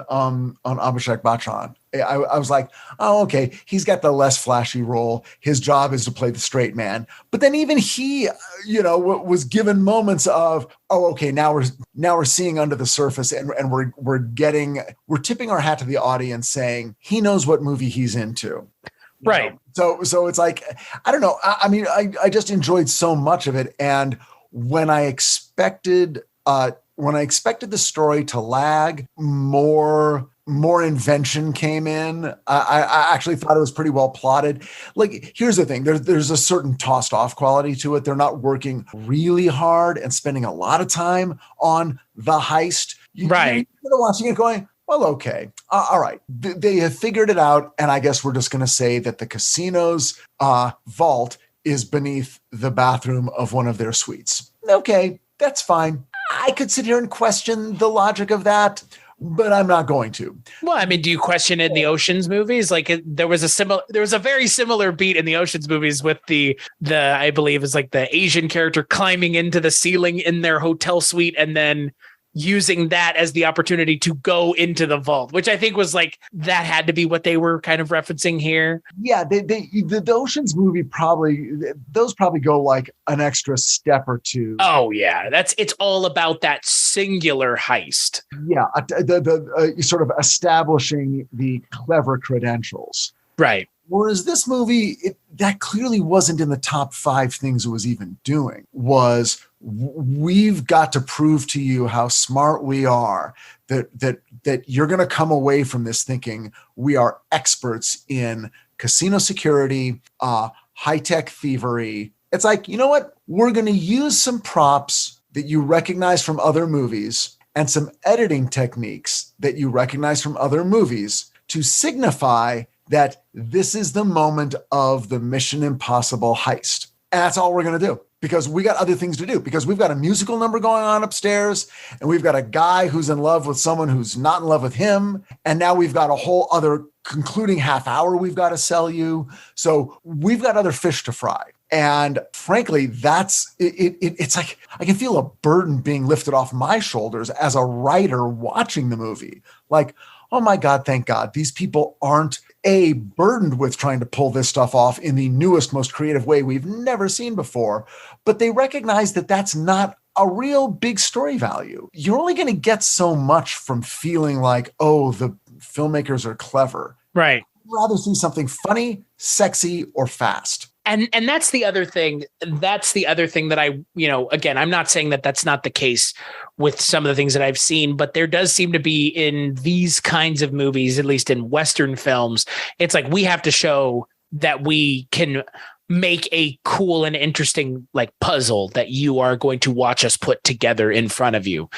[SPEAKER 3] Abhishek Bachchan. I was like, oh, okay, he's got the less flashy role. His job is to play the straight man. But then even he, was given moments of, oh, okay, now we're seeing under the surface, and we're tipping our hat to the audience, saying he knows what movie he's into.
[SPEAKER 2] Right.
[SPEAKER 3] So it's like, I don't know. I mean, I just enjoyed so much of it. And when I expected the story to lag, more invention came in. I actually thought it was pretty well plotted. Like, here's the thing. There's a certain tossed off quality to it. They're not working really hard and spending a lot of time on the heist.
[SPEAKER 2] Right.
[SPEAKER 3] You're watching it going, well, okay. All right. They have figured it out. And I guess we're just going to say that the casino's vault is beneath the bathroom of one of their suites. Okay, that's fine. I could sit here and question the logic of that, but I'm not going to.
[SPEAKER 2] Well, I mean, do you question it in the Ocean's movies? Like there was a very similar beat in the Ocean's movies with the I believe is like the Asian character climbing into the ceiling in their hotel suite and then using that as the opportunity to go into the vault, which I think was like, that had to be what they were kind of referencing here.
[SPEAKER 3] Yeah. The Ocean's movie probably go like an extra step or two.
[SPEAKER 2] Oh yeah. It's all about that singular heist.
[SPEAKER 3] Yeah. The sort of establishing the clever credentials.
[SPEAKER 2] Right.
[SPEAKER 3] Whereas this movie, that clearly wasn't in the top 5 things it was even doing, was we've got to prove to you how smart we are, that you're going to come away from this thinking we are experts in casino security, high-tech thievery. It's like, you know what? We're going to use some props that you recognize from other movies and some editing techniques that you recognize from other movies to signify that this is the moment of the Mission Impossible heist. And that's all we're going to do, because we got other things to do, because we've got a musical number going on upstairs, and we've got a guy who's in love with someone who's not in love with him. And now we've got a whole other concluding half hour we've got to sell you. So we've got other fish to fry. And frankly, that's it. It's like I can feel a burden being lifted off my shoulders as a writer watching the movie. Like, oh my God, thank God, these people aren't burdened with trying to pull this stuff off in the newest, most creative way we've never seen before, but they recognize that that's not a real big story value. You're only going to get so much from feeling like, oh, the filmmakers are clever.
[SPEAKER 2] Right.
[SPEAKER 3] I'd rather see something funny, sexy, or fast.
[SPEAKER 2] And that's the other thing. That's the other thing that I, again, I'm not saying that that's not the case with some of the things that I've seen, but there does seem to be in these kinds of movies, at least in Western films, it's like we have to show that we can make a cool and interesting like puzzle that you are going to watch us put together in front of you.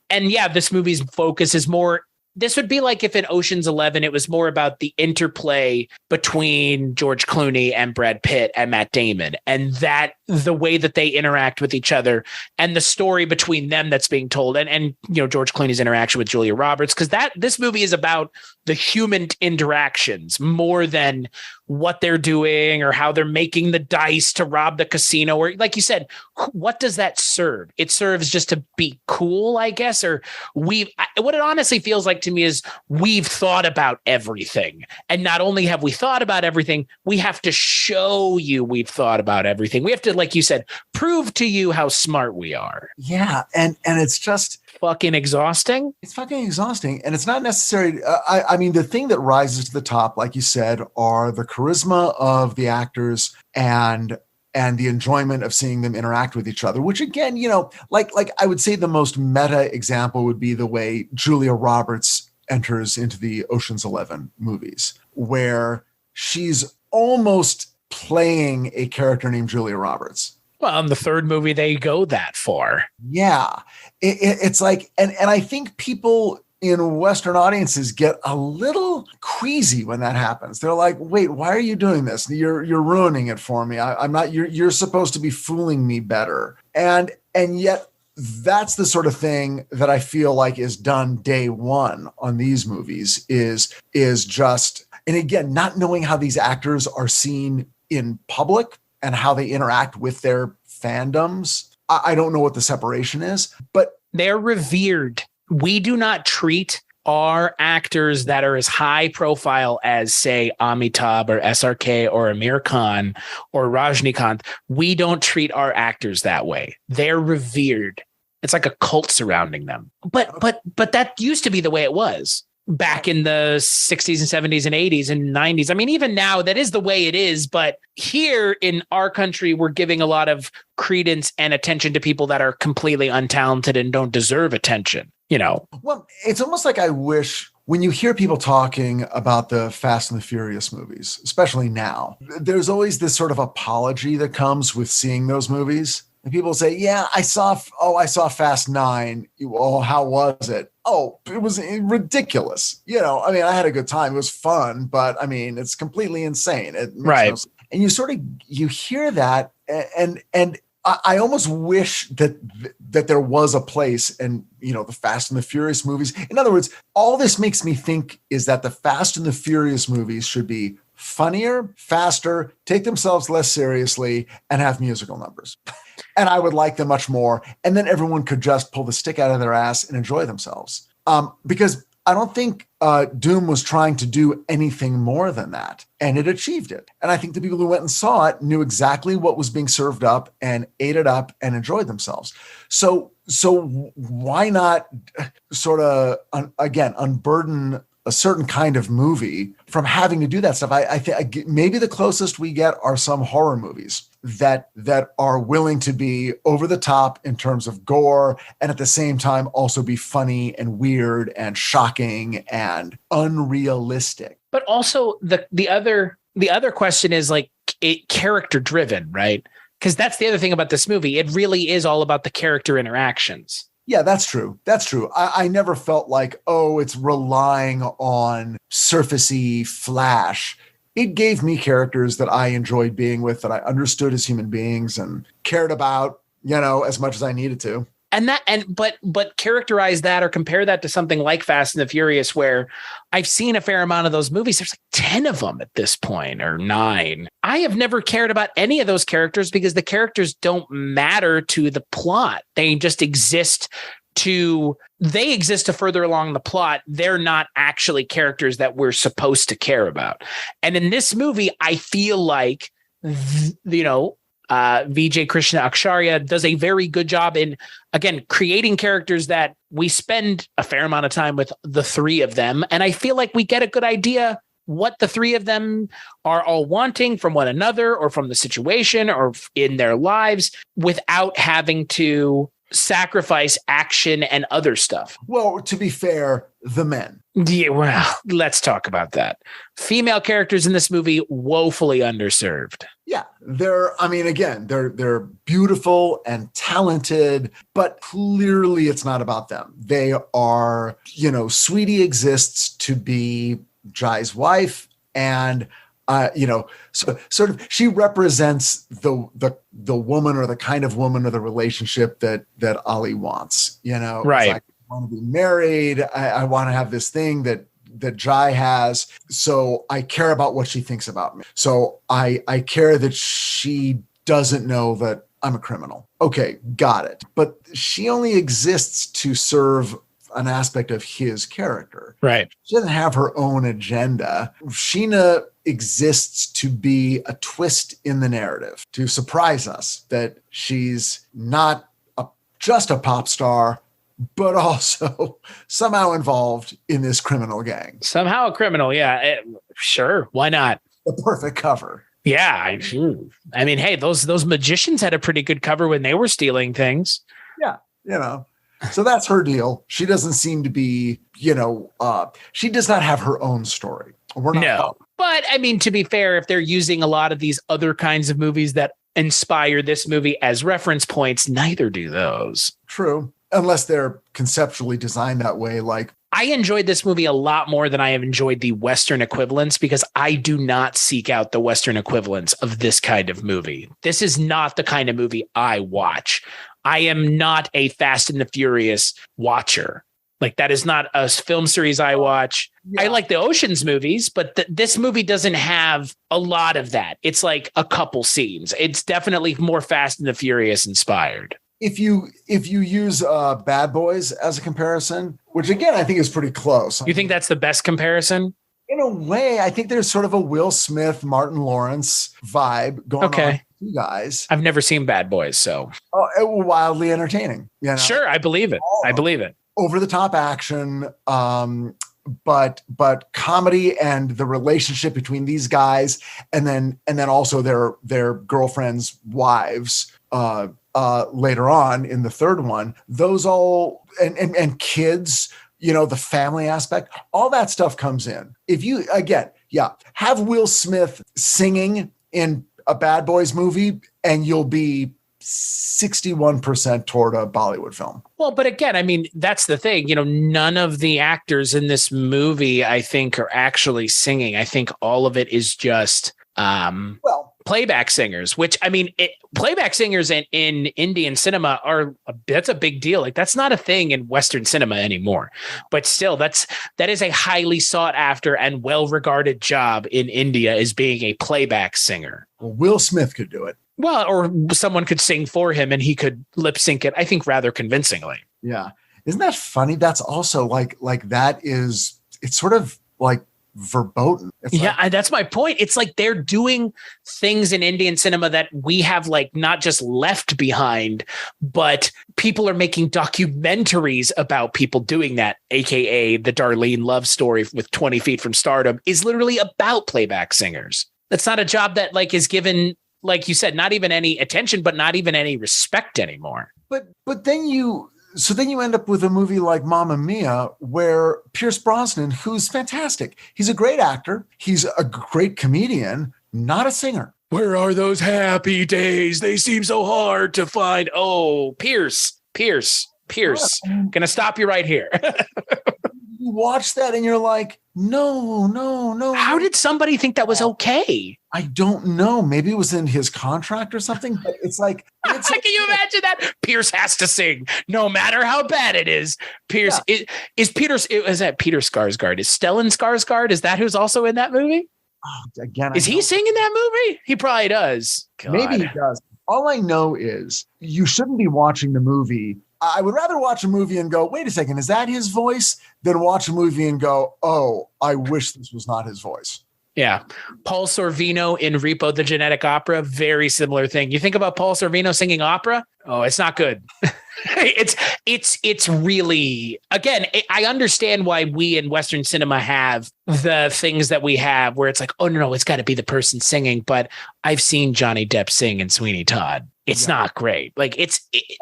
[SPEAKER 2] And yeah, this movie's focus is more. This would be like if in Ocean's 11, it was more about the interplay between George Clooney and Brad Pitt and Matt Damon, and that the way that they interact with each other and the story between them that's being told. And George Clooney's interaction with Julia Roberts, because this movie is about the human interactions more than what they're doing or how they're making the dice to rob the casino. Or like you said, what does that serve? It serves just to be cool, I guess. Or what it honestly feels like to me is we've thought about everything. And not only have we thought about everything, we have to show you we've thought about everything. We have to, like you said, prove to you how smart we are.
[SPEAKER 3] Yeah. And it's just
[SPEAKER 2] fucking exhausting.
[SPEAKER 3] It's fucking exhausting. And it's not necessary. I mean, the thing that rises to the top, like you said, are the charisma of the actors and the enjoyment of seeing them interact with each other, which again, like I would say the most meta example would be the way Julia Roberts enters into the Ocean's 11 movies, where she's almost playing a character named Julia Roberts.
[SPEAKER 2] Well, in the third movie, they go that far.
[SPEAKER 3] Yeah. It's like, and I think people in Western audiences get a little queasy when that happens. They're like, wait, why are you doing this? You're ruining it for me. I'm not, you're supposed to be fooling me better. And yet that's the sort of thing that I feel like is done day one on these movies is just, and again, not knowing how these actors are seen in public and how they interact with their fandoms. I don't know what the separation is, but
[SPEAKER 2] they're revered. We do not treat our actors that are as high profile as, say, Amitabh or SRK or Amir Khan or Rajnikant. We don't treat our actors that way. They're revered. It's like a cult surrounding them. But that used to be the way it was back in the 60s and 70s and 80s and 90s. I mean, even now, that is the way it is. But here in our country, we're giving a lot of credence and attention to people that are completely untalented and don't deserve attention.
[SPEAKER 3] Well, it's almost like I wish when you hear people talking about the Fast and the Furious movies, especially now, there's always this sort of apology that comes with seeing those movies. And people say, yeah, I saw Fast 9. Oh, how was it? Oh, it was ridiculous. I mean, I had a good time. It was fun, but I mean, it's completely insane.
[SPEAKER 2] Right.
[SPEAKER 3] And you hear that and I almost wish that there was a place and, the Fast and the Furious movies. In other words, all this makes me think is that the Fast and the Furious movies should be funnier, faster, take themselves less seriously, and have musical numbers. And I would like them much more. And then everyone could just pull the stick out of their ass and enjoy themselves. Because I don't think Dhoom was trying to do anything more than that. And it achieved it. And I think the people who went and saw it knew exactly what was being served up and ate it up and enjoyed themselves. So why not sort of, again, unburden a certain kind of movie from having to do that stuff. I think maybe the closest we get are some horror movies that are willing to be over the top in terms of gore and at the same time also be funny and weird and shocking and unrealistic.
[SPEAKER 2] But also the other question is like character driven, right? Because that's the other thing about this movie. It really is all about the character interactions.
[SPEAKER 3] Yeah, that's true. That's true. I never felt like, oh, it's relying on surfacey flash. It gave me characters that I enjoyed being with, that I understood as human beings and cared about, as much as I needed to. But characterize that or compare that to something like Fast and the Furious, where I've seen a fair amount of those movies. There's like 10 of them at this point, or 9. I have never cared about any of those characters because the characters don't matter to the plot. They just exist to further along the plot. They're not actually characters that we're supposed to care about. And in this movie, I feel like, Vijay Krishna Aksharya does a very good job in, again, creating characters that we spend a fair amount of time with the 3 of them. And I feel like we get a good idea what the 3 of them are all wanting from one another or from the situation or in their lives without having to sacrifice action and other stuff. Well, to be fair, the men.
[SPEAKER 2] Yeah, well, let's talk about that. Female characters in this movie woefully underserved.
[SPEAKER 3] Yeah, they're beautiful and talented, but clearly it's not about them. They are, Sweetie exists to be Jai's wife, and so sort of she represents the woman or the kind of woman or the relationship that Ali wants.
[SPEAKER 2] Right?
[SPEAKER 3] Like, I want to be married. I want to have this thing that Jai has. So I care about what she thinks about me. So I care that she doesn't know that I'm a criminal. Okay, got it. But she only exists to serve an aspect of his character.
[SPEAKER 2] Right.
[SPEAKER 3] She doesn't have her own agenda. Sheena exists to be a twist in the narrative, to surprise us that she's not just a pop star, but also somehow involved in this criminal gang.
[SPEAKER 2] Somehow a criminal, yeah. Sure, why not?
[SPEAKER 3] The perfect cover.
[SPEAKER 2] Yeah, I mean, hey, those magicians had a pretty good cover when they were stealing things.
[SPEAKER 3] Yeah, So that's her deal. She doesn't seem to be, she does not have her own story.
[SPEAKER 2] No, but I mean, to be fair, if they're using a lot of these other kinds of movies that inspire this movie as reference points, neither do those.
[SPEAKER 3] True. Unless they're conceptually designed that way. Like,
[SPEAKER 2] I enjoyed this movie a lot more than I have enjoyed the Western equivalents because I do not seek out the Western equivalents of this kind of movie. This is not the kind of movie I watch. I am not a Fast and the Furious watcher. Like, that is not a film series I watch. Yeah. I like the Ocean's movies, but this movie doesn't have a lot of that. It's like a couple scenes. It's definitely more Fast and the Furious inspired.
[SPEAKER 3] If you use Bad Boys as a comparison, which again, I think is pretty close.
[SPEAKER 2] You think that's the best comparison?
[SPEAKER 3] In a way, I think there's sort of a Will Smith, Martin Lawrence vibe going on with you guys.
[SPEAKER 2] I've never seen Bad Boys, so.
[SPEAKER 3] Wildly entertaining.
[SPEAKER 2] Sure, I believe it. I believe it.
[SPEAKER 3] Over the top action, but comedy and the relationship between these guys, and then also their girlfriends' wives later on in the third one. Those all and kids, the family aspect, all that stuff comes in. If you have Will Smith singing in a Bad Boys movie, and you'll be 61% toward a Bollywood film.
[SPEAKER 2] Well, but again, I mean, that's the thing. None of the actors in this movie, I think, are actually singing. I think all of it is just playback singers, which, I mean, playback singers in Indian cinema that's a big deal. Like, that's not a thing in Western cinema anymore. But still, that is a highly sought after and well-regarded job in India, is being a playback singer.
[SPEAKER 3] Well, Will Smith could do it.
[SPEAKER 2] Well, or someone could sing for him and he could lip sync it, I think, rather convincingly.
[SPEAKER 3] Yeah. Isn't that funny? That's also like that is, it's sort of like verboten. It's
[SPEAKER 2] that's my point. It's like they're doing things in Indian cinema that we have like not just left behind, but people are making documentaries about people doing that, aka the Darlene Love story with 20 Feet from Stardom is literally about playback singers. That's not a job that like is given, like you said, not even any attention, but not even any respect anymore.
[SPEAKER 3] But then you end up with a movie like Mamma Mia, where Pierce Brosnan, who's fantastic, he's a great actor, he's a great comedian, not a singer.
[SPEAKER 2] Where are those happy days? They seem so hard to find. Oh, Pierce. Gonna stop you right here.
[SPEAKER 3] You watch that and you're like, no.
[SPEAKER 2] How did somebody think that was okay?
[SPEAKER 3] I don't know. Maybe it was in his contract or something, but it's like,
[SPEAKER 2] can you imagine that? Pierce has to sing no matter how bad it is. Pierce is that Peter Skarsgård? Is Stellan Skarsgård? Is that who's also in that movie?
[SPEAKER 3] Again,
[SPEAKER 2] is he singing that movie? He probably does. God.
[SPEAKER 3] Maybe he does. All I know is you shouldn't be watching the movie. I would rather watch a movie and go, wait a second, is that his voice? Than watch a movie and go, oh, I wish this was not his voice.
[SPEAKER 2] Yeah. Paul Sorvino in Repo the Genetic Opera, very similar thing. You think about Paul Sorvino singing opera? Oh, it's not good. It's really, again, I understand why we in Western cinema have the things that we have where it's like, oh, no, it's got to be the person singing. But I've seen Johnny Depp sing in Sweeney Todd. It's not great. Like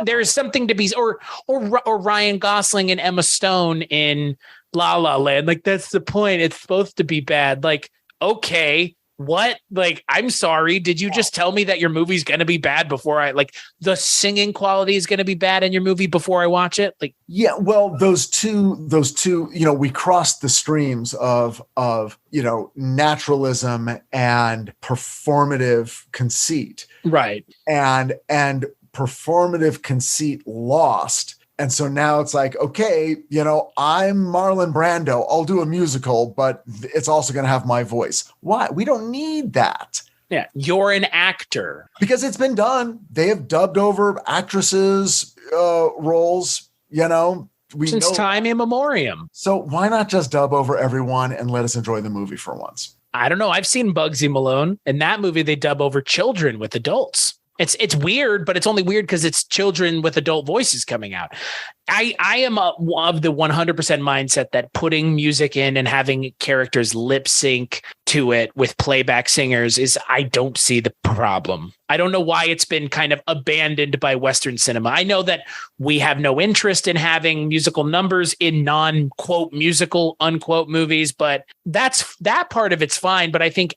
[SPEAKER 2] there's something to be, or Ryan Gosling and Emma Stone in La La Land. Like that's the point. It's supposed to be bad. Like, okay, what? Like, I'm sorry. Did you just tell me that your movie's going to be bad before the singing quality is going to be bad in your movie before I watch it? Like,
[SPEAKER 3] yeah, well, those two, we crossed the streams of, naturalism and performative conceit.
[SPEAKER 2] Right.
[SPEAKER 3] And performative conceit lost. And so now it's like, okay, I'm Marlon Brando. I'll do a musical, but it's also going to have my voice. Why? We don't need that.
[SPEAKER 2] Yeah. You're an actor.
[SPEAKER 3] Because it's been done. They have dubbed over actresses' roles,
[SPEAKER 2] since time immemorial.
[SPEAKER 3] So why not just dub over everyone and let us enjoy the movie for once?
[SPEAKER 2] I don't know. I've seen Bugsy Malone. In that movie, they dub over children with adults. It's weird, but it's only weird because it's children with adult voices coming out. I am of the 100% mindset that putting music in and having characters lip sync to it with playback singers I don't see the problem. I don't know why it's been kind of abandoned by Western cinema. I know that we have no interest in having musical numbers in non-quote musical, unquote movies, but that part of it's fine. But I think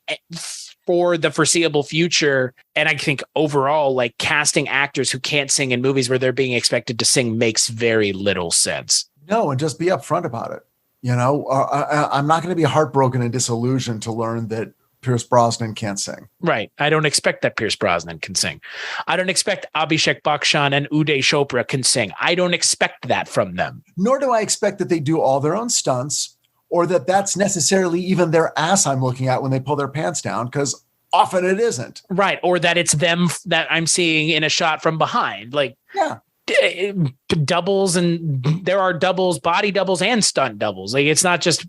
[SPEAKER 2] for the foreseeable future, and I think overall, like casting actors who can't sing in movies where they're being expected to sing makes very little sense.
[SPEAKER 3] No, and just be upfront about it. I'm not going to be heartbroken and disillusioned to learn that Pierce Brosnan can't sing.
[SPEAKER 2] Right. I don't expect that Pierce Brosnan can sing. I don't expect Abhishek Bachchan and Uday Chopra can sing. I don't expect that from them.
[SPEAKER 3] Nor do I expect that they do all their own stunts, or that's necessarily even their ass I'm looking at when they pull their pants down, because often it isn't.
[SPEAKER 2] Right. Or that it's them that I'm seeing in a shot from behind. Like,
[SPEAKER 3] yeah,
[SPEAKER 2] doubles, and there are doubles, body doubles and stunt doubles. Like, it's not just,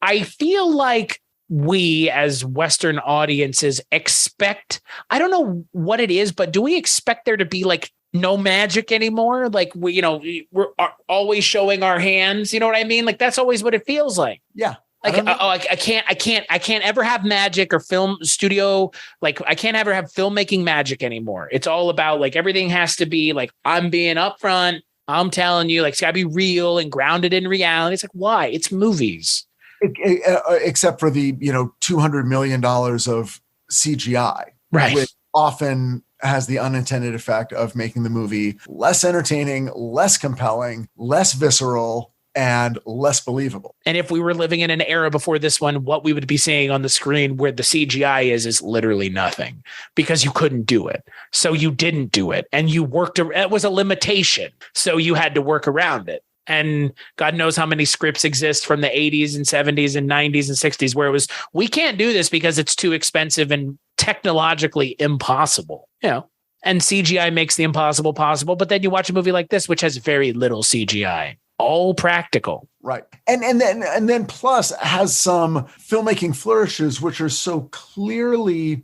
[SPEAKER 2] I feel like we as Western audiences expect, I don't know what it is, but do we expect there to be like no magic anymore? Like we're always showing our hands. You know what I mean? Like that's always what it feels like.
[SPEAKER 3] Yeah.
[SPEAKER 2] Like, I can't ever have magic or film studio. Like I can't ever have filmmaking magic anymore. It's all about like, everything has to be like, I'm being upfront. I'm telling you, like, it's gotta be real and grounded in reality. It's like, why? It's movies.
[SPEAKER 3] Except for the, $200 million of CGI,
[SPEAKER 2] right?
[SPEAKER 3] Which often has the unintended effect of making the movie less entertaining, less compelling, less visceral, and less believable.
[SPEAKER 2] And if we were living in an era before this one, what we would be seeing on the screen where the CGI is literally nothing, because you couldn't do it. So you didn't do it. And you worked, it was a limitation. So you had to work around it. And God knows how many scripts exist from the 80s and 70s and 90s and 60s where it was, we can't do this because it's too expensive and technologically impossible, and CGI makes the impossible possible. But then you watch a movie like this, which has very little CGI, all practical.
[SPEAKER 3] Right. And then plus has some filmmaking flourishes which are so clearly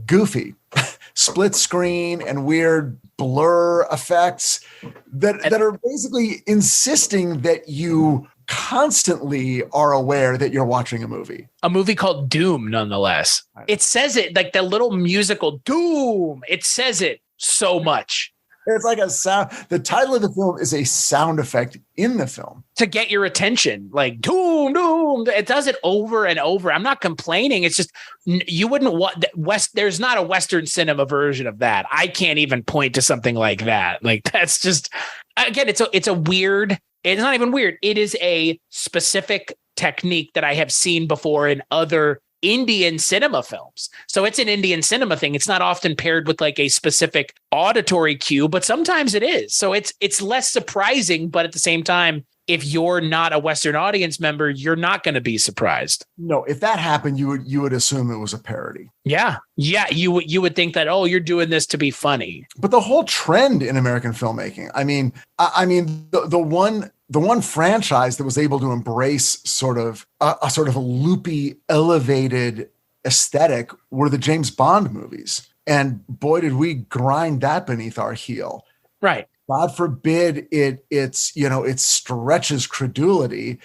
[SPEAKER 3] goofy. Split screen and weird blur effects that are basically insisting that you constantly are aware that you're watching a movie.
[SPEAKER 2] A movie called Dhoom, nonetheless. It says it like the little musical Dhoom. It says it so much.
[SPEAKER 3] It's like a sound. The title of the film is a sound effect in the film
[SPEAKER 2] to get your attention, like Dhoom, Dhoom. It does it over and over. I'm not complaining. It's just you wouldn't want there's not a Western cinema version of that. I can't even point to something like that. Like that's just again, it's a weird. It's not even weird. It is a specific technique that I have seen before in other Indian cinema films. So it's an Indian cinema thing. It's not often paired with like a specific auditory cue, but sometimes it is. So it's less surprising, but at the same time, if you're not a Western audience member, you're not going to be surprised.
[SPEAKER 3] No, if that happened, you would assume it was a parody.
[SPEAKER 2] Yeah. You would think that, oh, you're doing this to be funny.
[SPEAKER 3] But the whole trend in American filmmaking, the one franchise that was able to embrace sort of a loopy, elevated aesthetic were the James Bond movies. And boy, did we grind that beneath our heel.
[SPEAKER 2] Right.
[SPEAKER 3] God forbid it stretches credulity.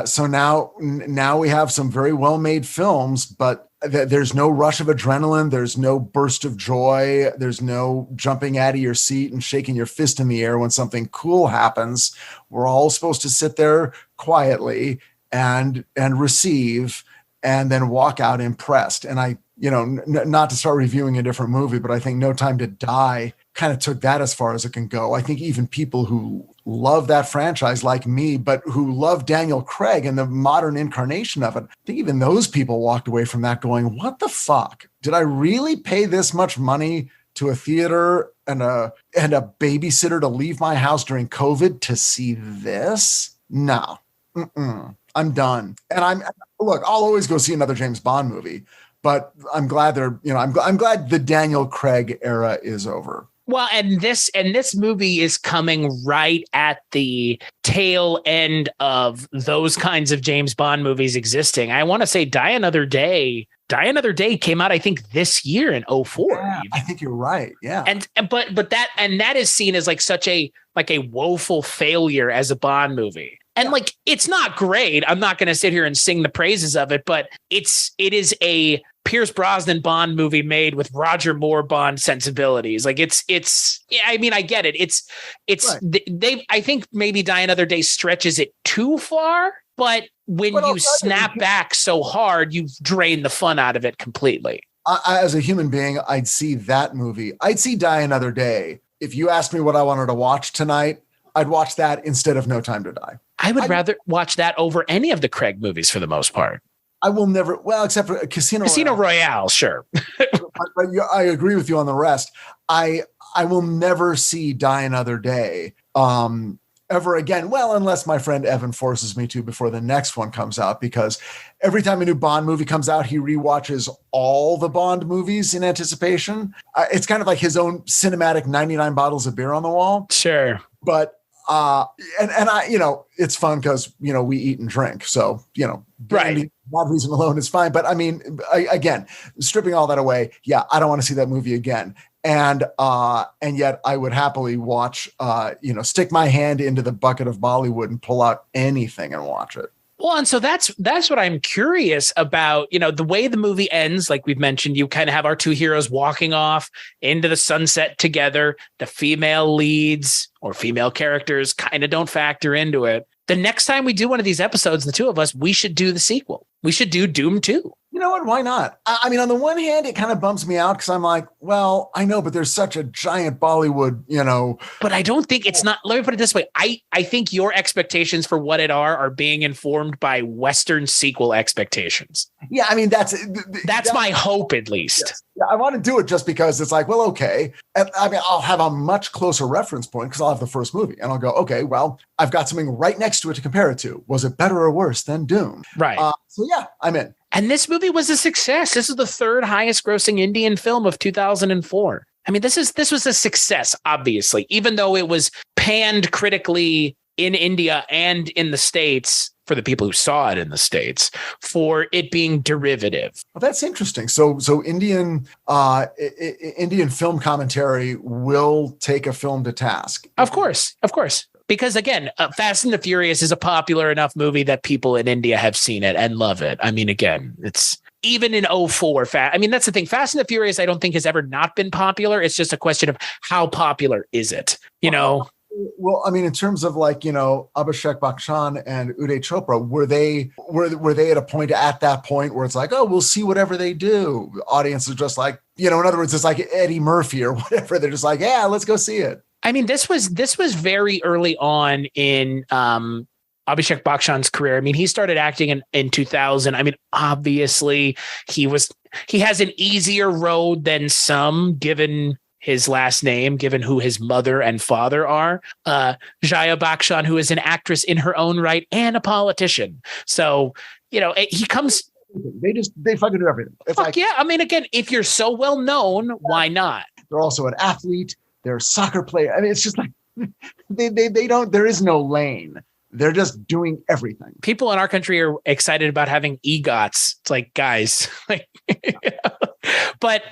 [SPEAKER 3] So now we have some very well-made films, but there's no rush of adrenaline. There's no burst of joy. There's no jumping out of your seat and shaking your fist in the air when something cool happens. We're all supposed to sit there quietly and receive and then walk out impressed. And not to start reviewing a different movie, but I think No Time to Die kind of took that as far as it can go. I think even people who love that franchise like me, but who love Daniel Craig and the modern incarnation of it, I think even those people walked away from that going, what the fuck? Did I really pay this much money to a theater and a babysitter to leave my house during COVID to see this? No. I'm done. And I'll always go see another James Bond movie, but I'm glad I'm glad the Daniel Craig era is over.
[SPEAKER 2] Well, and this movie is coming right at the tail end of those kinds of James Bond movies existing. I want to say Die Another Day came out, I think, this year in 2004.
[SPEAKER 3] Yeah, I think you're right. Yeah.
[SPEAKER 2] But that is seen as like such a woeful failure as a Bond movie. And like, it's not great. I'm not going to sit here and sing the praises of it, but it is a Pierce Brosnan Bond movie made with Roger Moore Bond sensibilities. Like it's, yeah, I mean, I get it. It's right. I think maybe Die Another Day stretches it too far, but when you snap back so hard, you've drained the fun out of it completely.
[SPEAKER 3] As a human being, I'd see that movie. I'd see Die Another Day. If you asked me what I wanted to watch tonight, I'd watch that instead of No Time to Die.
[SPEAKER 2] I would rather watch that over any of the Craig movies for the most part.
[SPEAKER 3] I will never, except for Casino
[SPEAKER 2] Royale, sure.
[SPEAKER 3] I agree with you on the rest. I will never see Die Another Day ever again. Well, unless my friend Evan forces me to before the next one comes out, because every time a new Bond movie comes out, he rewatches all the Bond movies in anticipation. It's kind of like his own cinematic 99 bottles of beer on the wall.
[SPEAKER 2] Sure.
[SPEAKER 3] But and I, it's fun because, we eat and drink. So,
[SPEAKER 2] right.
[SPEAKER 3] That reason alone is fine. But I mean, again, stripping all that away. Yeah. I don't want to see that movie again. And yet I would happily watch, stick my hand into the bucket of Bollywood and pull out anything and watch it.
[SPEAKER 2] Well, and so that's what I'm curious about, the way the movie ends. Like we've mentioned, you kind of have our two heroes walking off into the sunset together. The female leads or female characters kind of don't factor into it. The next time we do one of these episodes, the two of us, we should do the sequel. We should do Dhoom 2.
[SPEAKER 3] You know what? Why not? I mean, on the one hand, it kind of bumps me out because I'm like, well, I know, but there's such a giant Bollywood,
[SPEAKER 2] But I don't think it's not. Let me put it this way. I think your expectations for what it are being informed by Western sequel expectations.
[SPEAKER 3] Yeah, I mean, that's
[SPEAKER 2] my hope, at least.
[SPEAKER 3] Yes. Yeah, I want to do it just because it's like, well, okay. And I mean, I'll have a much closer reference point because I'll have the first movie and I'll go, okay, well, I've got something right next to it to compare it to. Was it better or worse than Dhoom?
[SPEAKER 2] Right.
[SPEAKER 3] So yeah, I'm in.
[SPEAKER 2] And this movie was a success. This is the third highest grossing Indian film of 2004. I mean, this was a success, obviously, even though it was panned critically in India and in the States, for the people who saw it in the States, for it being derivative.
[SPEAKER 3] Well, that's interesting. So Indian film commentary will take a film to task.
[SPEAKER 2] Of course. Because again, Fast and the Furious is a popular enough movie that people in India have seen it and love it. I mean, again, it's even in 2004. I mean, that's the thing. Fast and the Furious, I don't think has ever not been popular. It's just a question of how popular is it, you know?
[SPEAKER 3] Well, I mean, in terms of like, Abhishek Bachchan and Uday Chopra, were they at a point at that point where it's like, oh, we'll see whatever they do. The audience is just like, in other words, it's like Eddie Murphy or whatever. They're just like, yeah, let's go see it.
[SPEAKER 2] I mean, this was very early on in Abhishek Bachchan's career. I mean, he started acting in 2000. I mean, obviously he has an easier road than some, given his last name, given who his mother and father are. Jaya Bachchan, who is an actress in her own right and a politician. So, he comes.
[SPEAKER 3] They fucking do everything. It's
[SPEAKER 2] fuck like, yeah. I mean, again, if you're so well known, why not?
[SPEAKER 3] They're also an athlete. They're a soccer player. I mean, it's just like they don't. There is no lane. They're just doing everything. People
[SPEAKER 2] in our country are excited about having EGOTs. It's like, guys, but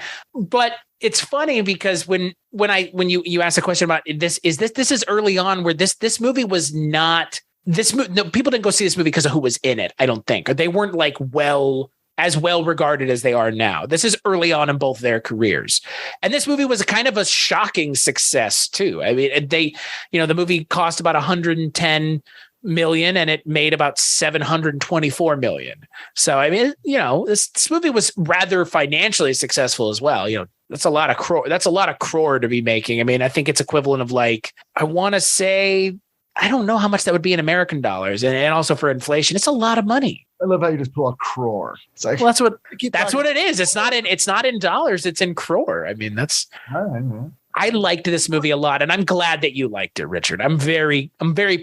[SPEAKER 2] it's funny because when you ask a question about this is early on where this movie was not this movie. No, people didn't go see this movie because of who was in it. I don't think, or they weren't like as well regarded as they are now. This is early on in both their careers. And this movie was a kind of a shocking success too. I mean, the movie cost about 110 million and it made about 724 million. So, I mean, this movie was rather financially successful as well. That's a lot of crore to be making. I mean, I think it's equivalent of like, I want to say, I don't know how much that would be in American dollars and also for inflation. It's a lot of money.
[SPEAKER 3] I love how you just pull out crore. It's like,
[SPEAKER 2] well, that's what it is. It's not in dollars. It's in crore. I mean, I liked this movie a lot, and I'm glad that you liked it, Richard. I'm very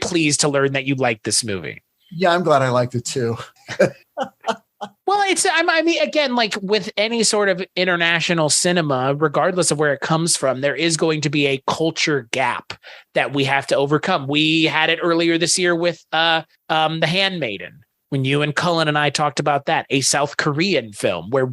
[SPEAKER 2] pleased to learn that you liked this movie.
[SPEAKER 3] Yeah, I'm glad I liked it too.
[SPEAKER 2] Well, I mean, again, like with any sort of international cinema, regardless of where it comes from, there is going to be a culture gap that we have to overcome. We had it earlier this year with The Handmaiden, when you and Cullen and I talked about that, a South Korean film where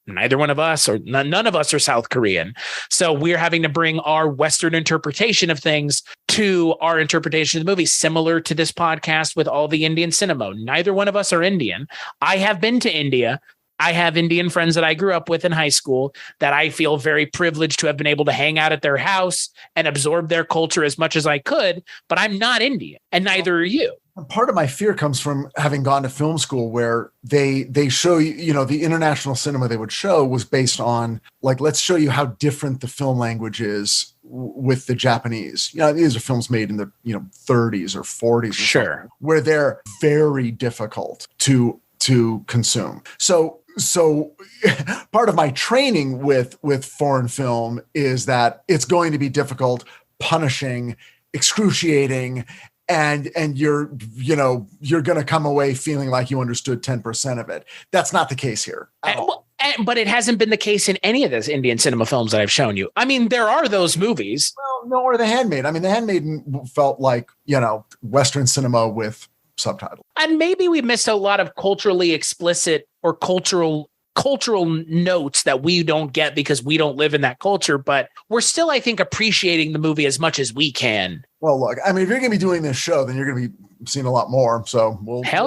[SPEAKER 2] neither one of us or none of us are South Korean. So we're having to bring our Western interpretation of things to our interpretation of the movie, similar to this podcast with all the Indian cinema. Neither one of us are Indian. I have been to India. I have Indian friends that I grew up with in high school that I feel very privileged to have been able to hang out at their house and absorb their culture as much as I could, but I'm not Indian and neither are you.
[SPEAKER 3] Part of my fear comes from having gone to film school where they show you, the international cinema they would show was based on like, let's show you how different the film language is with the Japanese. These are films made in the 30s or 40s, or
[SPEAKER 2] sure,
[SPEAKER 3] where they're very difficult to consume. So part of my training with foreign film is that it's going to be difficult, punishing, excruciating, and you're going to come away feeling like you understood 10% of it. That's not the case here.
[SPEAKER 2] But it hasn't been the case in any of those Indian cinema films that I've shown you. I mean, there are those movies.
[SPEAKER 3] Well, no, or The Handmaid. I mean, The Handmaiden felt like, Western cinema with subtitles.
[SPEAKER 2] And maybe we missed a lot of culturally explicit or cultural notes that we don't get because we don't live in that culture, but we're still, I think, appreciating the movie as much as we can.
[SPEAKER 3] Well, look, I mean, if you're going to be doing this show, then you're going to be seeing a lot more. So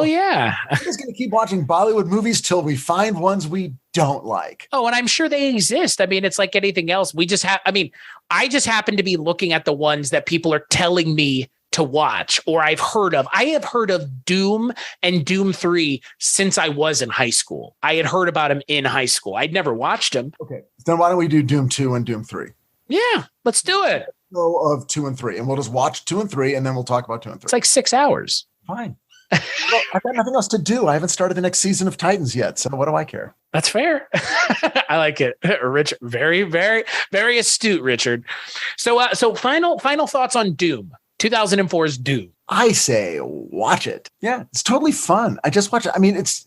[SPEAKER 2] yeah.
[SPEAKER 3] We're just going to keep watching Bollywood movies till we find ones we don't like.
[SPEAKER 2] Oh, and I'm sure they exist. I mean, it's like anything else. I just happen to be looking at the ones that people are telling me to watch or I've heard of. I have heard of Dhoom and Dhoom 3 since I was in high school. I had heard about him in high school. I'd never watched him.
[SPEAKER 3] Okay. Then why don't we do Dhoom 2 and Dhoom 3?
[SPEAKER 2] Yeah, let's do it.
[SPEAKER 3] Of 2 and 3, and we'll just watch 2 and 3, and then we'll talk about 2 and 3.
[SPEAKER 2] It's like 6 hours.
[SPEAKER 3] Fine. Well, I've got nothing else to do. I haven't started the next season of Titans yet, so what do I care?
[SPEAKER 2] That's fair. I like it, Richard. Very, very, very astute, Richard. So final thoughts on Dhoom. 2004's Dhoom.
[SPEAKER 3] I say watch it. Yeah, it's totally fun. I just watch it. I mean, it's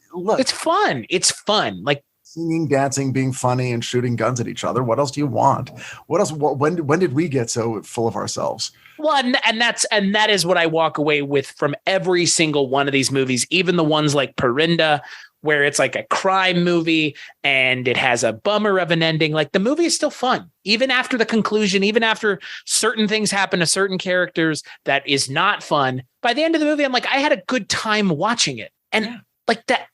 [SPEAKER 2] fun. It's fun. Like
[SPEAKER 3] singing, dancing, being funny, and shooting guns at each other. What else do you want? What else? When did we get so full of ourselves?
[SPEAKER 2] Well, and that is what I walk away with from every single one of these movies, even the ones like Perinda, where it's like a crime movie and it has a bummer of an ending. Like, the movie is still fun, even after the conclusion, even after certain things happen to certain characters that is not fun. By the end of the movie, I'm like, I had a good time watching it. And like that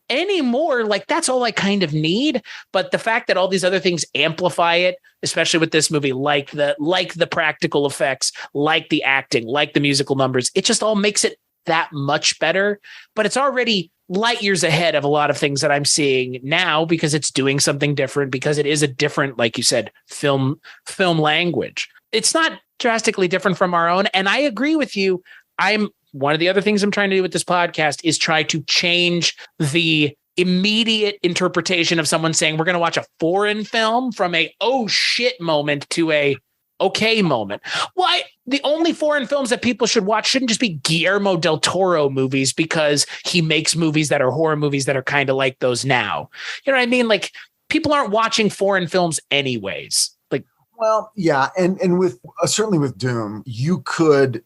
[SPEAKER 2] anymore, like, that's all I kind of need. But the fact that all these other things amplify it, especially with this movie, like the practical effects, like the acting, like the musical numbers, it just all makes it that much better. But it's already light years ahead of a lot of things that I'm seeing now, because it's doing something different, because it is a different, like you said, film language. It's not drastically different from our own. And I agree with you. One of the other things I'm trying to do with this podcast is try to change the immediate interpretation of someone saying we're going to watch a foreign film from a oh shit moment to a okay moment. Why? The only foreign films that people should watch shouldn't just be Guillermo del Toro movies, because he makes movies that are horror movies that are kind of like those now. You know what I mean? Like, people aren't watching foreign films anyways. Like,
[SPEAKER 3] well, yeah, and with certainly with Dhoom, you could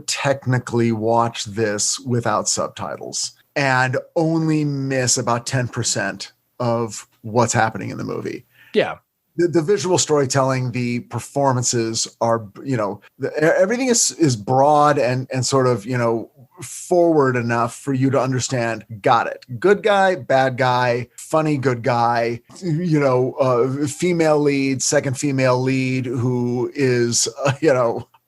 [SPEAKER 3] technically watch this without subtitles and only miss about 10% of what's happening in the movie.
[SPEAKER 2] Yeah.
[SPEAKER 3] The visual storytelling, the performances are, everything is broad and sort of, forward enough for you to understand. Got it. Good guy, bad guy, funny good guy, female lead, second female lead who is,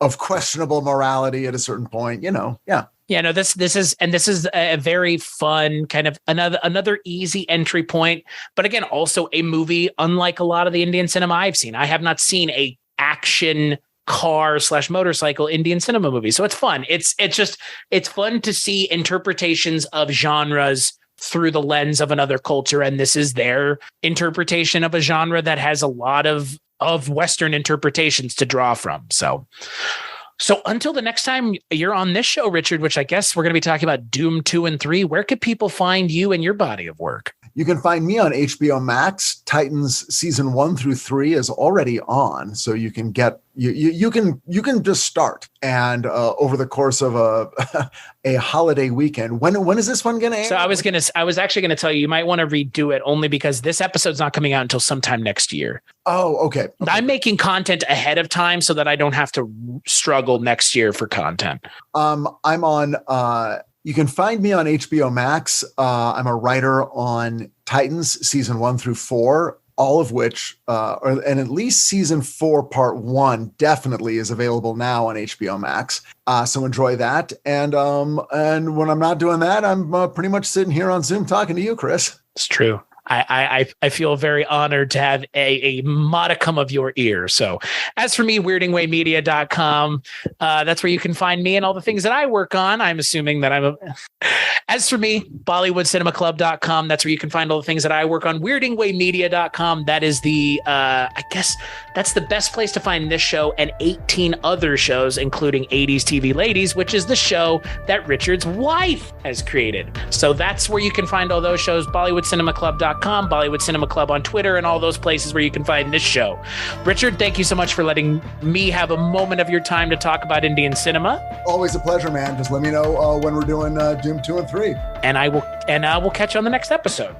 [SPEAKER 3] of questionable morality at a certain point, yeah.
[SPEAKER 2] Yeah, no, this is a very fun kind of another easy entry point. But again, also a movie unlike a lot of the Indian cinema I've seen. I have not seen a action car/motorcycle Indian cinema movie. So it's fun. It's fun to see interpretations of genres through the lens of another culture. And this is their interpretation of a genre that has a lot of Western interpretations to draw from. So until the next time you're on this show, Richard, which I guess we're going to be talking about Dhoom 2 and 3, where could people find you and your body of work?
[SPEAKER 3] You can find me on HBO Max. Titans season 1 through 3 is already on, so you can get you can just start. And over the course of a holiday weekend, when is this one going to air?
[SPEAKER 2] So I was actually going to tell you might want to redo it, only because this episode's not coming out until sometime next year.
[SPEAKER 3] Oh, okay.
[SPEAKER 2] I'm making content ahead of time so that I don't have to struggle next year for content.
[SPEAKER 3] I'm on. You can find me on HBO Max. I'm a writer on Titans season 1 through 4, all of which, and at least season 4, part 1 definitely is available now on HBO Max. So enjoy that. And when I'm not doing that, I'm pretty much sitting here on Zoom talking to you, Chris.
[SPEAKER 2] It's true. I feel very honored to have a modicum of your ear. So as for me, weirdingwaymedia.com, that's where you can find me and all the things that I work on. I'm assuming that as for me, BollywoodCinemaClub.com, that's where you can find all the things that I work on. weirdingwaymedia.com, that is I guess that's the best place to find this show and 18 other shows, including 80s TV Ladies, which is the show that Richard's wife has created. So that's where you can find all those shows, BollywoodCinemaClub.com, Bollywood Cinema Club on Twitter, and all those places where you can find this show. Richard, thank you so much for letting me have a moment of your time to talk about Indian cinema.
[SPEAKER 3] Always a pleasure, man. Just let me know when we're doing Dhoom 2 and 3.
[SPEAKER 2] And I will catch you on the next episode.